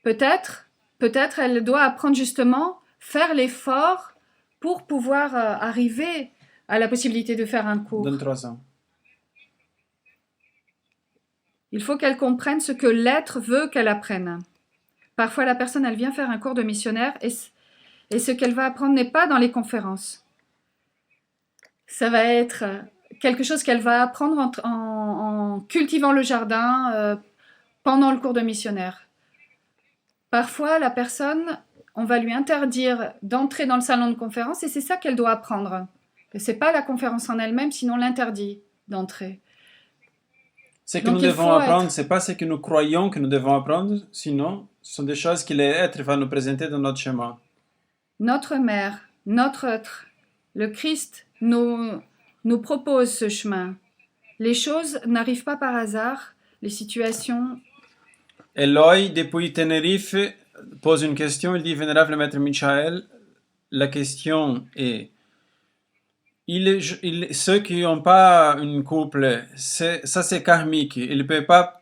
Peut-être elle doit apprendre justement, faire l'effort pour pouvoir arriver à la possibilité de faire un cours. 23 ans. Il faut qu'elle comprenne ce que l'être veut qu'elle apprenne. Parfois, la personne, elle vient faire un cours de missionnaire et ce qu'elle va apprendre n'est pas dans les conférences. Ça va être quelque chose qu'elle va apprendre en cultivant le jardin pendant le cours de missionnaire. Parfois, la personne, on va lui interdire d'entrer dans le salon de conférence et c'est ça qu'elle doit apprendre. Ce n'est pas la conférence en elle-même, sinon l'interdit d'entrer. Ce que nous devons apprendre, ce n'est pas ce que nous croyons que nous devons apprendre, sinon ce sont des choses que l'être va nous présenter dans notre chemin. Notre mère, notre être, le Christ nous propose ce chemin. Les choses n'arrivent pas par hasard, les situations... Eloy, depuis Tenerife, pose une question. Il dit, Vénérable Maître Michael, la question est, ceux qui n'ont pas un couple, ça c'est karmique, ils ne peuvent pas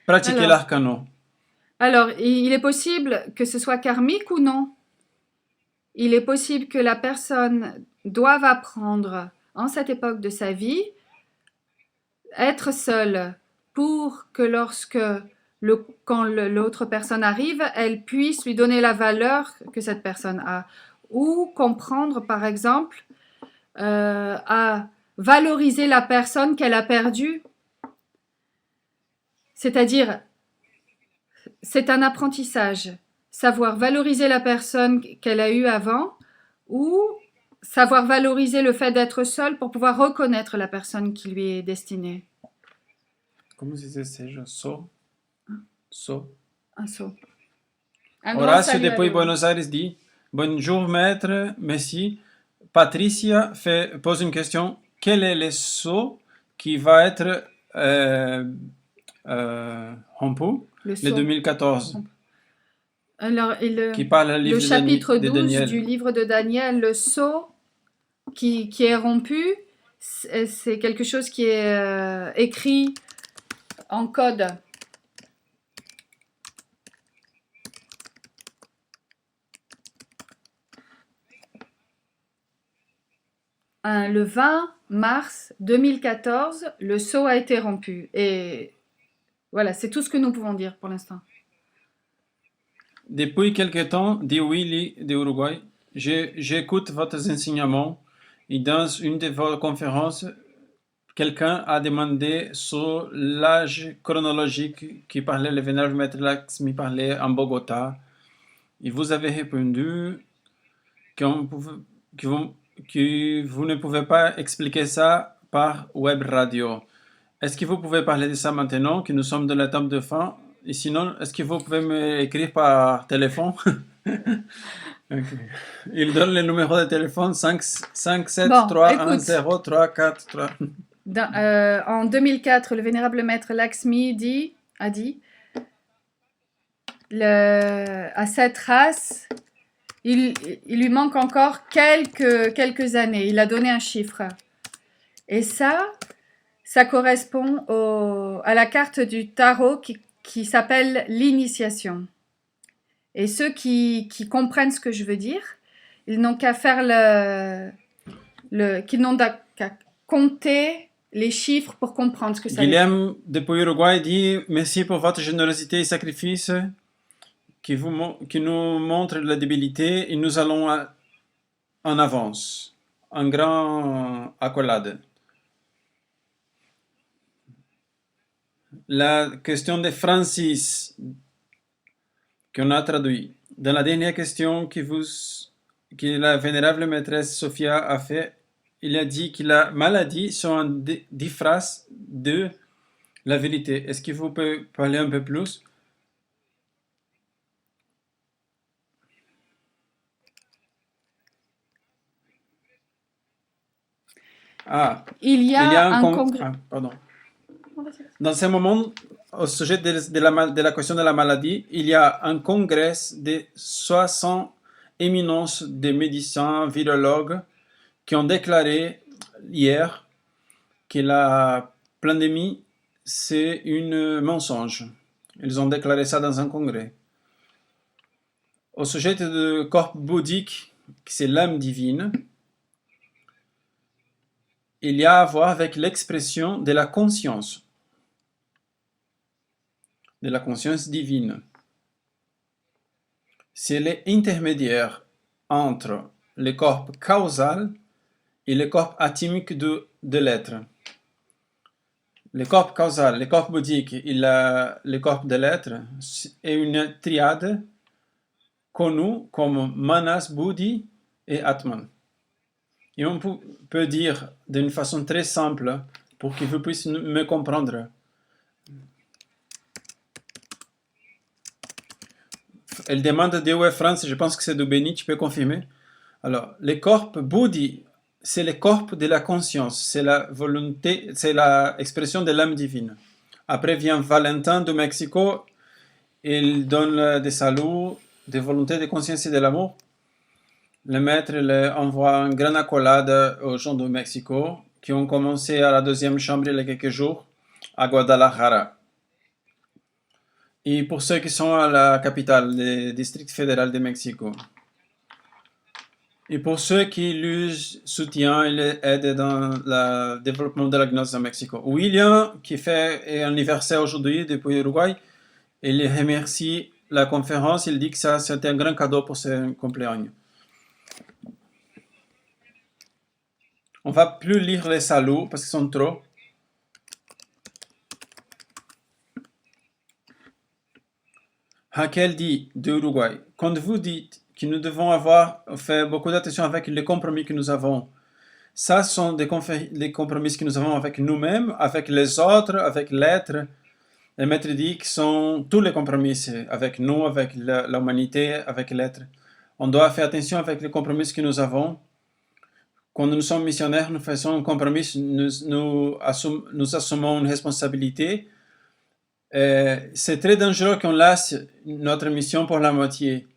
pratiquer l'arcano. Alors, il est possible que ce soit karmique ou non. Il est possible que la personne doive apprendre, en cette époque de sa vie, être seule pour que quand l'autre personne arrive, elle puisse lui donner la valeur que cette personne a. Ou comprendre, par exemple, à valoriser la personne qu'elle a perdue. C'est-à-dire, c'est un apprentissage. Savoir valoriser la personne qu'elle a eue avant ou savoir valoriser le fait d'être seul pour pouvoir reconnaître la personne qui lui est destinée. Como se diz seja? Sou. Un saut. Un grand Horácio, salut à depois de Léo. Buenos Aires, dit Bonjour, maître, merci. Patricia pose une question. Quel est le saut qui va être rompu Le le saut. 2014 Alors, et qui parle du le livre chapitre de 12 Daniel. du livre de Daniel, le sceau qui est rompu, c'est quelque chose qui est écrit en code. Le 20 mars 2014, le sceau a été rompu. Et voilà, c'est tout ce que nous pouvons dire pour l'instant. Depuis quelque temps, dit Willy de Uruguay, j'écoute votre enseignement et dans une de vos conférences, quelqu'un a demandé sur l'âge chronologique qui parlait le vénérable maître Laxmi parlait en Bogota. Et vous avez répondu que vous ne pouvez pas expliquer ça par web radio. Est-ce que vous pouvez parler de ça maintenant, que nous sommes dans la table de fin? Et sinon, est-ce que vous pouvez m'écrire par téléphone? Okay. Il donne le numéro de téléphone 5731034. En 2004, le vénérable maître Laxmi a dit à cette race, il lui manque encore quelques années. Il a donné un chiffre. Et ça correspond à la carte du tarot qui s'appelle l'initiation. Et ceux qui comprennent ce que je veux dire, ils n'ont qu'à faire qu'ils n'ont qu'à compter les chiffres pour comprendre ce que ça veut dire. Guilherme, depuis Uruguay, dit merci pour votre générosité et sacrifice qui nous montre la débilité et nous allons en avance. Un grand accolade. La question de Francis, qu'on a traduit. Dans la dernière question que la vénérable maîtresse Sophia a fait, il a dit que la maladie sont 10 phrases de la vérité. Est-ce que vous pouvez parler un peu plus? Il y a un congrès. Pardon. Dans ce moment, au sujet de la question de la maladie, il y a un congrès de 60 éminences de médecins, virologues, qui ont déclaré hier que la pandémie, c'est un mensonge. Ils ont déclaré ça dans un congrès. Au sujet du corps bouddhique, qui c'est l'âme divine, il y a à voir avec l'expression de la conscience divine. C'est l'intermédiaire entre le corps causal et le corps atomique de l'être. Le corps causal, le corps bouddhique et le corps de l'être est une triade connue comme Manas, Buddhi et Atman. Et on peut dire d'une façon très simple pour que vous puissiez me comprendre. Elle demande de où est France, je pense que c'est du Béni, tu peux confirmer? Alors, le corps Buddhi, c'est le corps de la conscience, c'est la volonté, c'est l'expression de l'âme divine. Après vient Valentin du Mexico, il donne des saluts, de volonté, de conscience et de l'amour. Le maître envoie une grande accolade aux gens du Mexico qui ont commencé à la deuxième chambre il y a quelques jours à Guadalajara. Et pour ceux qui sont à la capitale, le district fédéral de Mexico. Et pour ceux qui lui soutiennent et aident dans le développement de la gnose à Mexico. William, qui fait un anniversaire aujourd'hui depuis Uruguay, il remercie la conférence, il dit que ça c'était un grand cadeau pour ce cumpleaños. On va plus lire les saluts parce qu'ils sont trop. Raquel dit de Uruguay, quand vous dites que nous devons faire beaucoup d'attention avec les compromis que nous avons, ça sont des compromis que nous avons avec nous-mêmes, avec les autres, avec l'être. Le maître dit que sont tous les compromis avec nous, avec l'humanité, avec l'être. On doit faire attention avec les compromis que nous avons. Quand nous sommes missionnaires, nous faisons un compromis, nous assumons une responsabilité. C'est très dangereux qu'on laisse notre mission pour la moitié.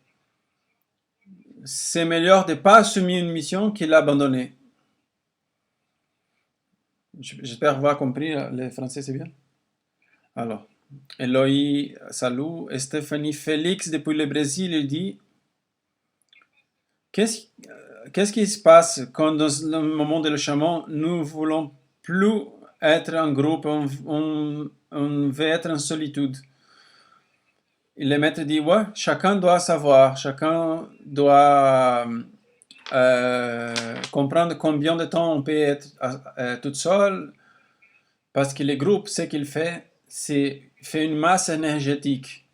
C'est meilleur de ne pas assumer une mission que l'abandonner. J'espère avoir compris, le français c'est bien. Alors, Eloï, salut. Stéphanie Félix depuis le Brésil, il dit qu'est-ce qui se passe quand dans le moment de l'échauffement, nous voulons plus être en groupe, on veut être en solitude. Et le maître dit, ouais, chacun doit savoir, chacun doit comprendre combien de temps on peut être tout seul, parce que le groupe, ce qu'il fait, c'est fait une masse énergétique.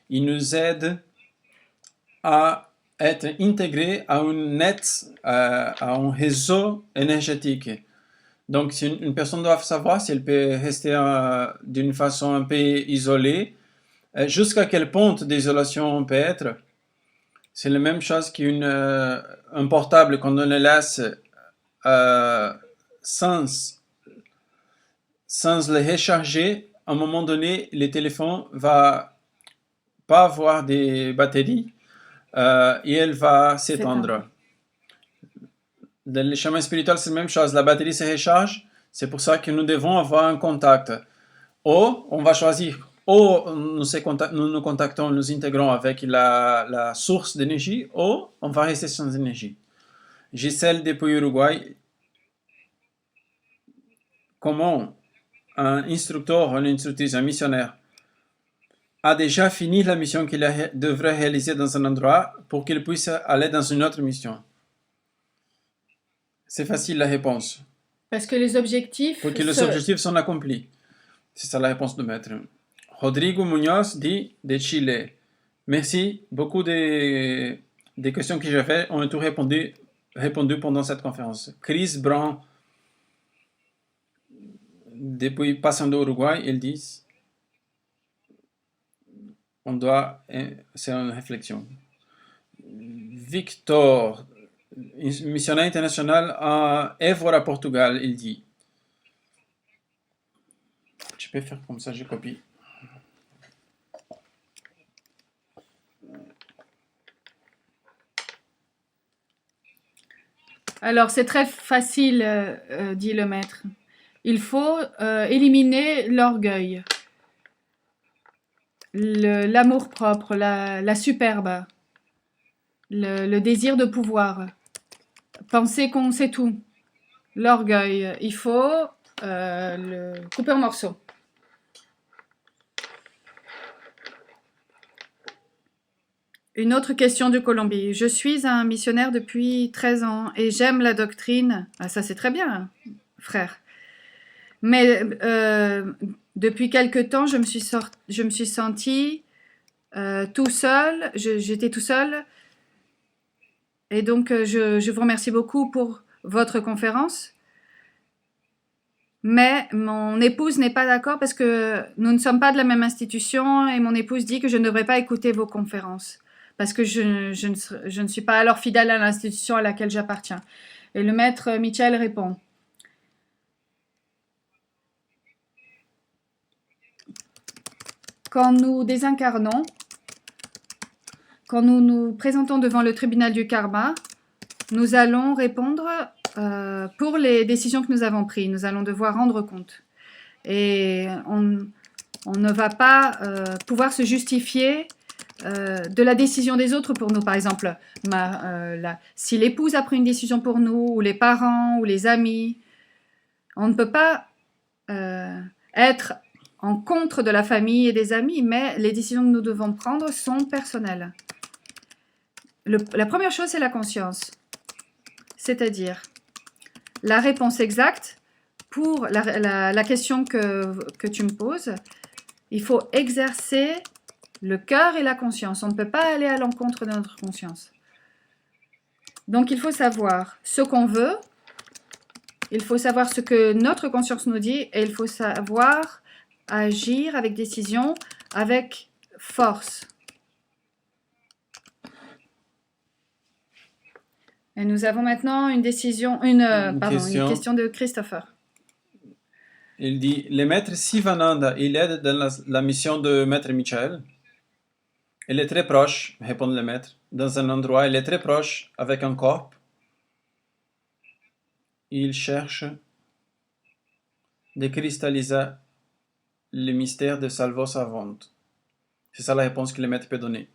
Il nous aide à être intégrés à un net, à un réseau énergétique. Donc, si une personne doit savoir si elle peut rester d'une façon un peu isolée, jusqu'à quel point d'isolation on peut être. C'est la même chose qu'un portable, quand on le laisse sans le recharger, à un moment donné, le téléphone va pas avoir des batteries et elle va s'éteindre. Dans le chemin spirituel, c'est la même chose. La batterie se recharge. C'est pour ça que nous devons avoir un contact. Ou on va choisir, ou nous contactons, nous intégrons avec la source d'énergie, ou on va rester sans énergie. Gisèle depuis Uruguay. Comment un instructeur, une instructrice, un missionnaire a déjà fini la mission qu'il devrait réaliser dans un endroit pour qu'il puisse aller dans une autre mission? C'est facile la réponse. Parce que les objectifs... Pour que les objectifs sont accomplis. C'est ça la réponse du maître. Rodrigo Munoz dit de Chile. Merci. Beaucoup des questions que j'avais ont été répondues pendant cette conférence. Chris Brown, depuis Passando Uruguay, il dit c'est une réflexion. Victor, missionnaire international à Évora, Portugal, il dit. Je peux faire comme ça, je copie. Alors, c'est très facile, dit le maître. Il faut éliminer l'orgueil, l'amour-propre, la superbe, le désir de pouvoir. Penser qu'on sait tout. L'orgueil, il faut le couper en morceaux. Une autre question de Colombie. Je suis un missionnaire depuis 13 ans et j'aime la doctrine. Ah, ça c'est très bien, frère. Mais depuis quelque temps, je me suis sentie tout seul. J'étais tout seul. Et donc, je vous remercie beaucoup pour votre conférence. Mais mon épouse n'est pas d'accord parce que nous ne sommes pas de la même institution et mon épouse dit que je ne devrais pas écouter vos conférences parce que je ne suis pas alors fidèle à l'institution à laquelle j'appartiens. Et le maître Michel répond. Quand nous désincarnons, quand nous nous présentons devant le tribunal du karma, nous allons répondre pour les décisions que nous avons prises. Nous allons devoir rendre compte. Et on ne va pas pouvoir se justifier de la décision des autres pour nous. Par exemple, si l'épouse a pris une décision pour nous, ou les parents, ou les amis, on ne peut pas être en contre de la famille et des amis, mais les décisions que nous devons prendre sont personnelles. La première chose, c'est la conscience. C'est-à-dire la réponse exacte pour la question que tu me poses. Il faut exercer le cœur et la conscience. On ne peut pas aller à l'encontre de notre conscience. Donc il faut savoir ce qu'on veut, il faut savoir ce que notre conscience nous dit et il faut savoir agir avec décision, avec force. Et nous avons maintenant une question de Christopher. Il dit, le maître Sivananda, il aide dans la mission de maître Michael. Il est très proche, répond le maître, dans un endroit, il est très proche avec un corps. Il cherche de cristalliser le mystère de Salvo Savante. C'est ça la réponse que le maître peut donner.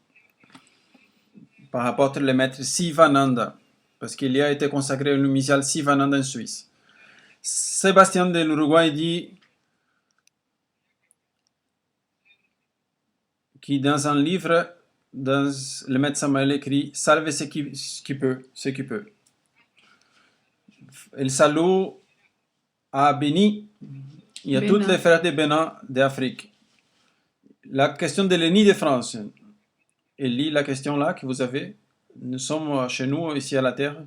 Par rapport au maître Sivananda, parce qu'il y a été consacré au initial Sivananda en Suisse. Sébastien de l'Uruguay dit que dans un livre, le maître Samuel écrit « Salve ce qui peut, ce qui peut ». Il salue à Béni, il y a tous les frères de Bénin d'Afrique. La question de l'ENI de France, il lit la question là que vous avez. Nous sommes chez nous, ici à la Terre.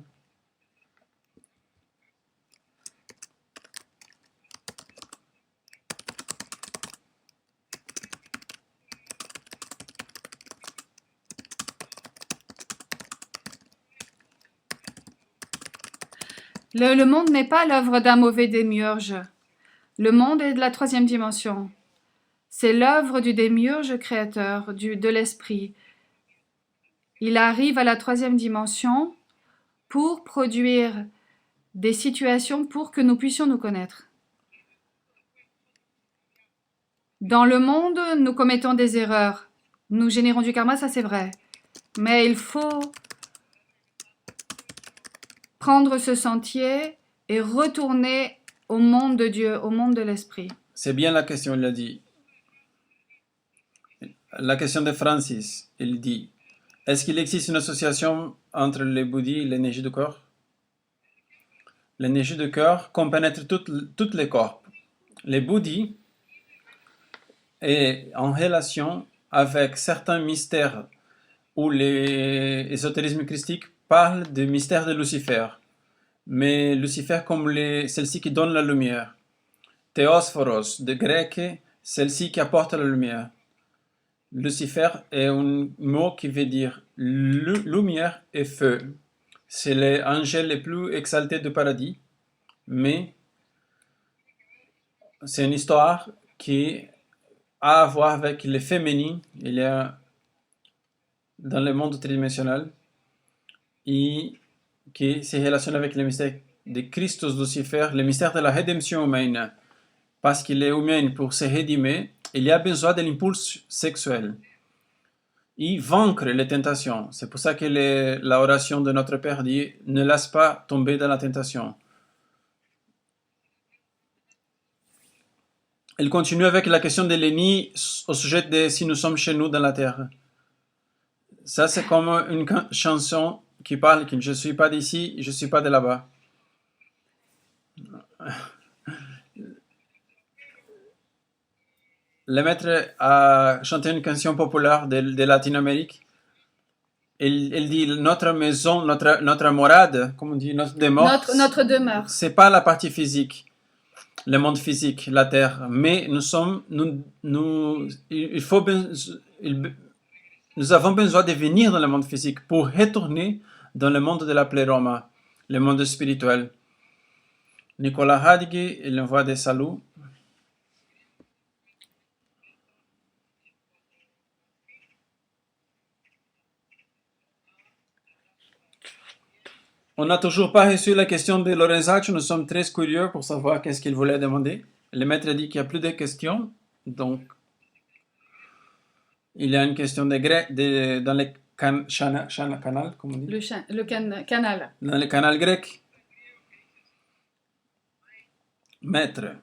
Le monde n'est pas l'œuvre d'un mauvais démiurge. Le monde est de la troisième dimension. C'est l'œuvre du démiurge créateur, de l'esprit. Il arrive à la troisième dimension pour produire des situations pour que nous puissions nous connaître. Dans le monde, nous commettons des erreurs. Nous générons du karma, ça c'est vrai. Mais il faut prendre ce sentier et retourner au monde de Dieu, au monde de l'esprit. C'est bien la question, il a dit. La question de Francis, il dit, est-ce qu'il existe une association entre les bouddhis et l'énergie du corps? L'énergie du corps compénètre tous les corps. Les bouddhis est en relation avec certains mystères où l'ésotérisme christique parle des mystères de Lucifer. Mais Lucifer comme celle-ci qui donne la lumière. Théosphoros, de grec, celle-ci qui apporte la lumière. Lucifer est un mot qui veut dire lumière et feu. C'est l'angèle le plus exalté du paradis, mais c'est une histoire qui a à voir avec le féminin. Il y a dans le monde tridimensionnel et qui se relationne avec le mystère de Christus Lucifer, le mystère de la rédemption humaine. Parce qu'il est humain pour se rédimer, il y a besoin de l'impulse sexuel et vaincre les tentations. C'est pour ça que l'oration de notre Père dit « Ne laisse pas tomber dans la tentation ». Il continue avec la question de Lénie au sujet de si nous sommes chez nous dans la terre. Ça, c'est comme une chanson qui parle que je ne suis pas d'ici, je ne suis pas de là-bas. Le maître a chanté une chanson populaire de Latine-Amérique. Il dit notre maison, notre morade, comme on dit, notre demeure. Notre demeure. C'est pas la partie physique, le monde physique, la terre, mais nous avons besoin de venir dans le monde physique pour retourner dans le monde de la pléroma, le monde spirituel. Nicolas Hadgui, il envoie des saluts. On n'a toujours pas reçu la question de Lorenzaccio. Nous sommes très curieux pour savoir qu'est-ce qu'il voulait demander. Le maître a dit qu'il n'y a plus de questions. Donc, il y a une question dans le canal, comme on dit. Canal. Dans le canal grec. Maître,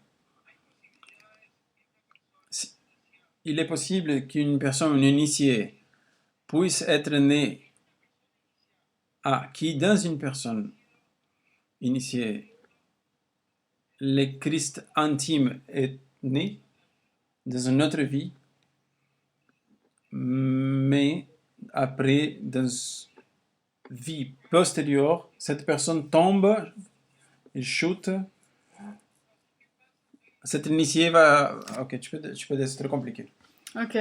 il est possible qu'une personne initiée puisse être née qui dans une personne initiée, le Christ intime est né dans une autre vie. mais après, dans une vie postérieure, cette personne tombe, il chute. Cet initié va... Ok, tu peux c'est trop compliqué. Ok.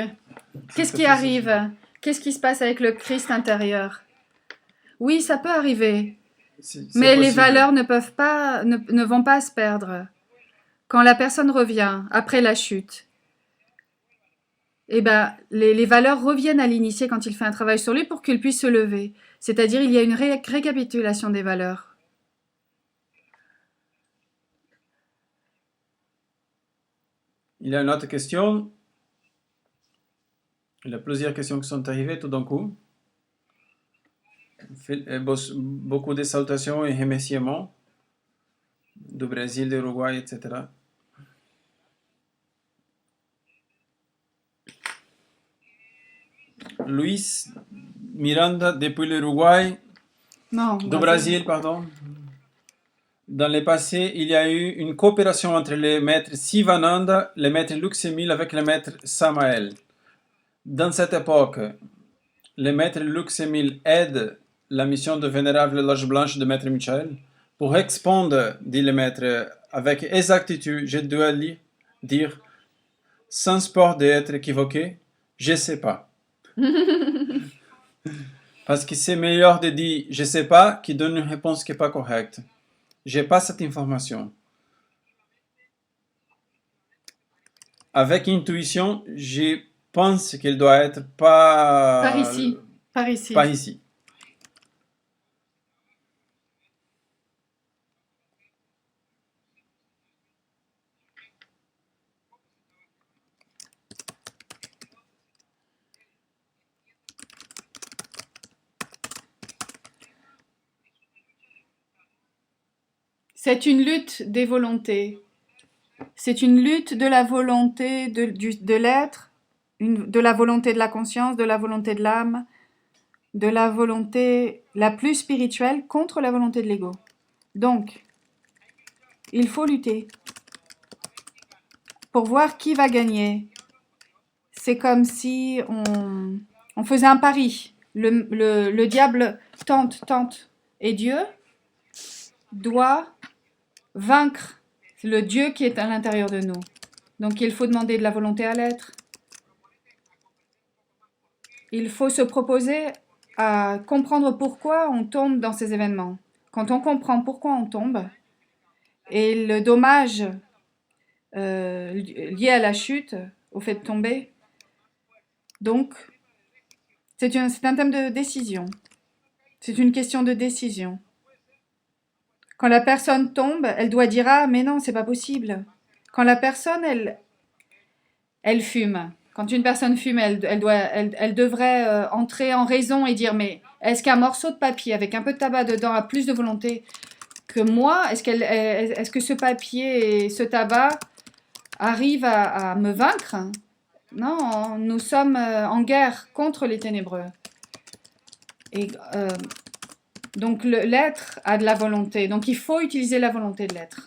Qu'est-ce qui arrive? Qu'est-ce qui se passe avec le Christ intérieur? Oui, ça peut arriver, mais les valeurs ne vont pas se perdre. Quand la personne revient après la chute, eh ben, les valeurs reviennent à l'initié quand il fait un travail sur lui pour qu'il puisse se lever. C'est-à-dire, il y a une récapitulation des valeurs. Il y a une autre question. Il y a plusieurs questions qui sont arrivées tout d'un coup. Beaucoup de salutations et remerciements du Brésil, de l'Uruguay, etc. Luis Miranda depuis l'Uruguay, Non, du Brésil, pardon. Dans le passé, il y a eu une coopération entre le maître Sivananda, le maître Luxemil avec le maître Samael. Dans cette époque, le maître Luxemil aide la mission de vénérable loge blanche de maître Michel. Pour répondre, dit le maître, avec exactitude, je dois dire, sans peur d'être équivoqué, je sais pas. Parce que c'est meilleur de dire je sais pas qui donne une réponse qui n'est pas correcte. J'ai pas cette information. Avec intuition, je pense qu'il doit être par ici. Par ici. Pas ici. C'est une lutte des volontés. C'est une lutte de la volonté de l'être, de la volonté de la conscience, de la volonté de l'âme, de la volonté la plus spirituelle contre la volonté de l'ego. Donc, il faut lutter pour voir qui va gagner. C'est comme si on faisait un pari. Le diable tente, et Dieu doit vaincre le Dieu qui est à l'intérieur de nous. Donc il faut demander de la volonté à l'être. Il faut se proposer à comprendre pourquoi on tombe dans ces événements. Quand on comprend pourquoi on tombe, et le dommage lié à la chute, au fait de tomber, donc c'est un thème de décision. C'est une question de décision. Quand la personne tombe, elle doit dire « Ah, mais non, c'est pas possible ». Quand la personne, elle fume. Quand une personne fume, elle devrait entrer en raison et dire « Mais est-ce qu'un morceau de papier avec un peu de tabac dedans a plus de volonté que moi? Est-ce que ce papier et ce tabac arrivent à me vaincre ?» Non, nous sommes en guerre contre les ténébreux. Et donc l'être a de la volonté. Donc il faut utiliser la volonté de l'être.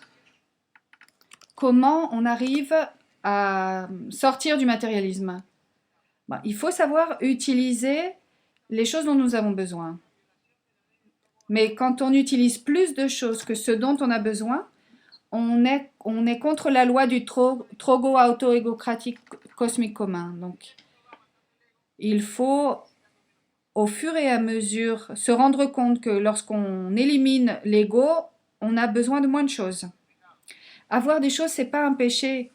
Comment on arrive à sortir du matérialisme? Il faut savoir utiliser les choses dont nous avons besoin. Mais quand on utilise plus de choses que ce dont on a besoin, on est contre la loi du trogo auto-égocratique cosmique commun. Donc, il faut, au fur et à mesure, se rendre compte que lorsqu'on élimine l'ego, on a besoin de moins de choses. Avoir des choses, c'est pas un péché,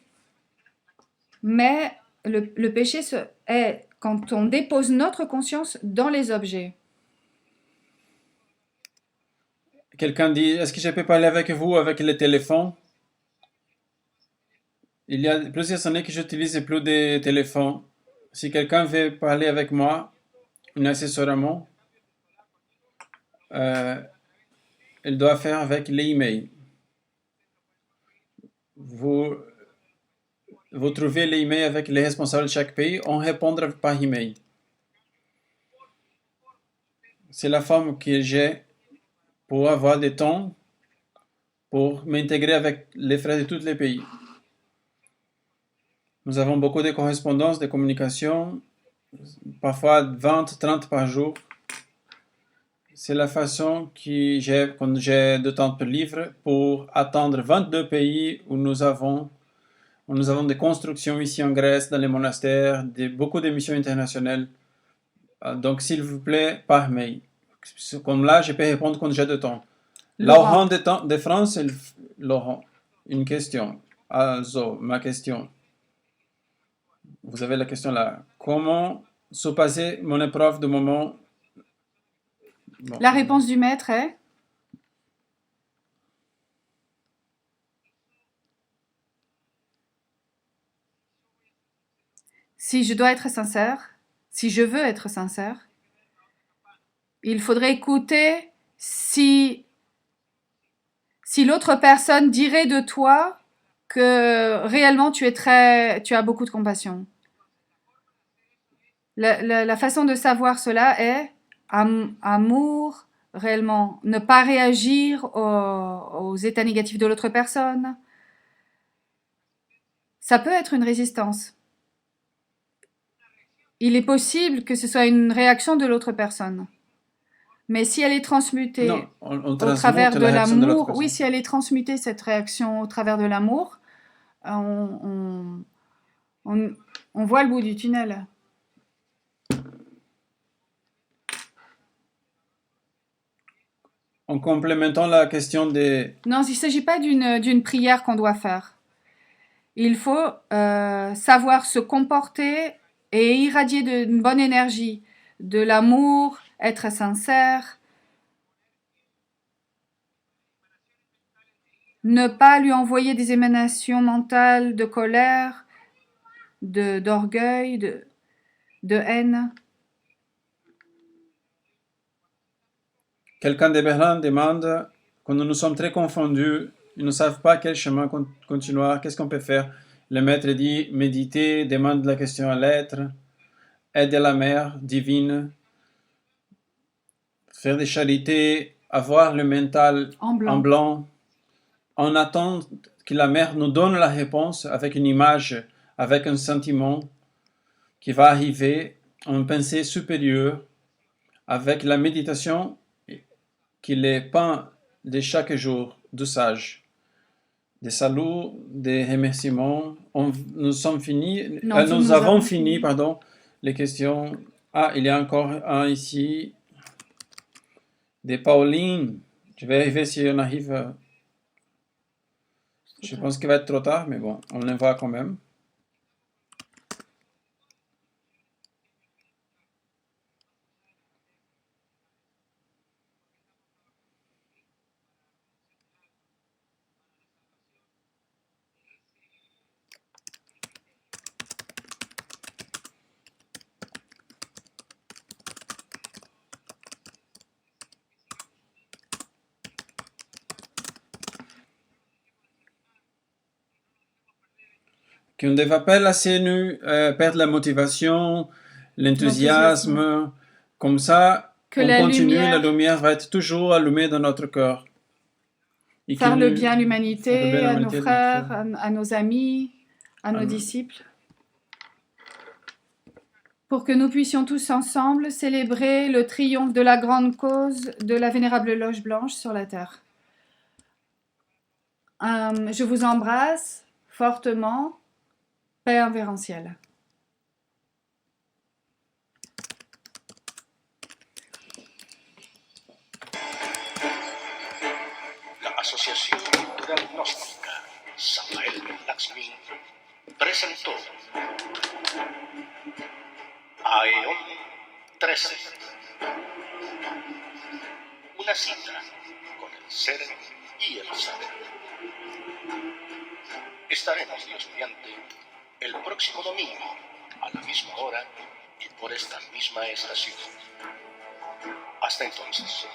mais le péché est quand on dépose notre conscience dans les objets. Quelqu'un dit, est-ce que je peux parler avec vous avec le téléphone? Il y a plusieurs années que j'utilise plus de téléphone. Si quelqu'un veut parler avec moi, nécessairement, il doit faire avec l'email. Vous trouvez l'email avec les responsables de chaque pays, on répondra par email. C'est la forme que j'ai pour avoir du temps pour m'intégrer avec les frères de tous les pays. Nous avons beaucoup de correspondances, de communication, parfois 20, 30 par jour. C'est la façon que j'ai, quand j'ai de temps libre, pour atteindre 22 pays où nous avons des constructions ici en Grèce, dans les monastères, beaucoup de missions internationales. Donc, s'il vous plaît, par mail. Comme là, je peux répondre quand j'ai de temps. Laurent de France, Laurent, une question. Also, ma question. Vous avez la question là. Comment se passer mon épreuve de moment? Bon. La réponse du maître est si je dois être sincère, si je veux être sincère, il faudrait écouter si l'autre personne dirait de toi que réellement tu as beaucoup de compassion. La façon de savoir cela est amour, réellement, ne pas réagir aux états négatifs de l'autre personne. Ça peut être une résistance. Il est possible que ce soit une réaction de l'autre personne. Mais si elle est transmutée Non, on au travers de la réaction de l'autre l'amour, personne. oui, si elle est transmutée, cette réaction au travers de l'amour, on voit le bout du tunnel. En complémentant la question des... Non, il ne s'agit pas d'une prière qu'on doit faire. Il faut savoir se comporter et irradier d'une bonne énergie, de l'amour, être sincère, ne pas lui envoyer des émanations mentales de colère, d'orgueil, de haine. Quelqu'un de Berlin demande, quand nous sommes très confondus, ils ne savent pas quel chemin continuer, qu'est-ce qu'on peut faire? Le maître dit, méditer, demande la question à l'être, aider la mère divine, faire des charités, avoir le mental En en blanc, on attend que la mère nous donne la réponse avec une image, avec un sentiment qui va arriver, une pensée supérieure, avec la méditation qui est pain de chaque jour du sage. Des saluts, des remerciements. Nous sommes finis. Non, nous avons fini, pardon, les questions. Ah, il y a encore un ici. De Pauline. Je vais arriver si on arrive. Je pense qu'il va être trop tard, mais bon, on le voit quand même. Qu'on ne va pas laisser nous perdre la motivation, l'enthousiasme. Comme ça, on continue, la lumière va être toujours allumée dans notre cœur. Faire le bien à l'humanité, à nos frères, à nos amis, à nos disciples. Pour que nous puissions tous ensemble célébrer le triomphe de la grande cause de la vénérable loge blanche sur la terre. Je vous embrasse fortement, Père révérentiel. La Asociación Cultural Gnóstica Samael Lakshmi presentó Aeon 13, una cita con el ser y el saber. Estaremos, Dios mediante, el próximo domingo a la misma hora y por esta misma estación. Hasta entonces.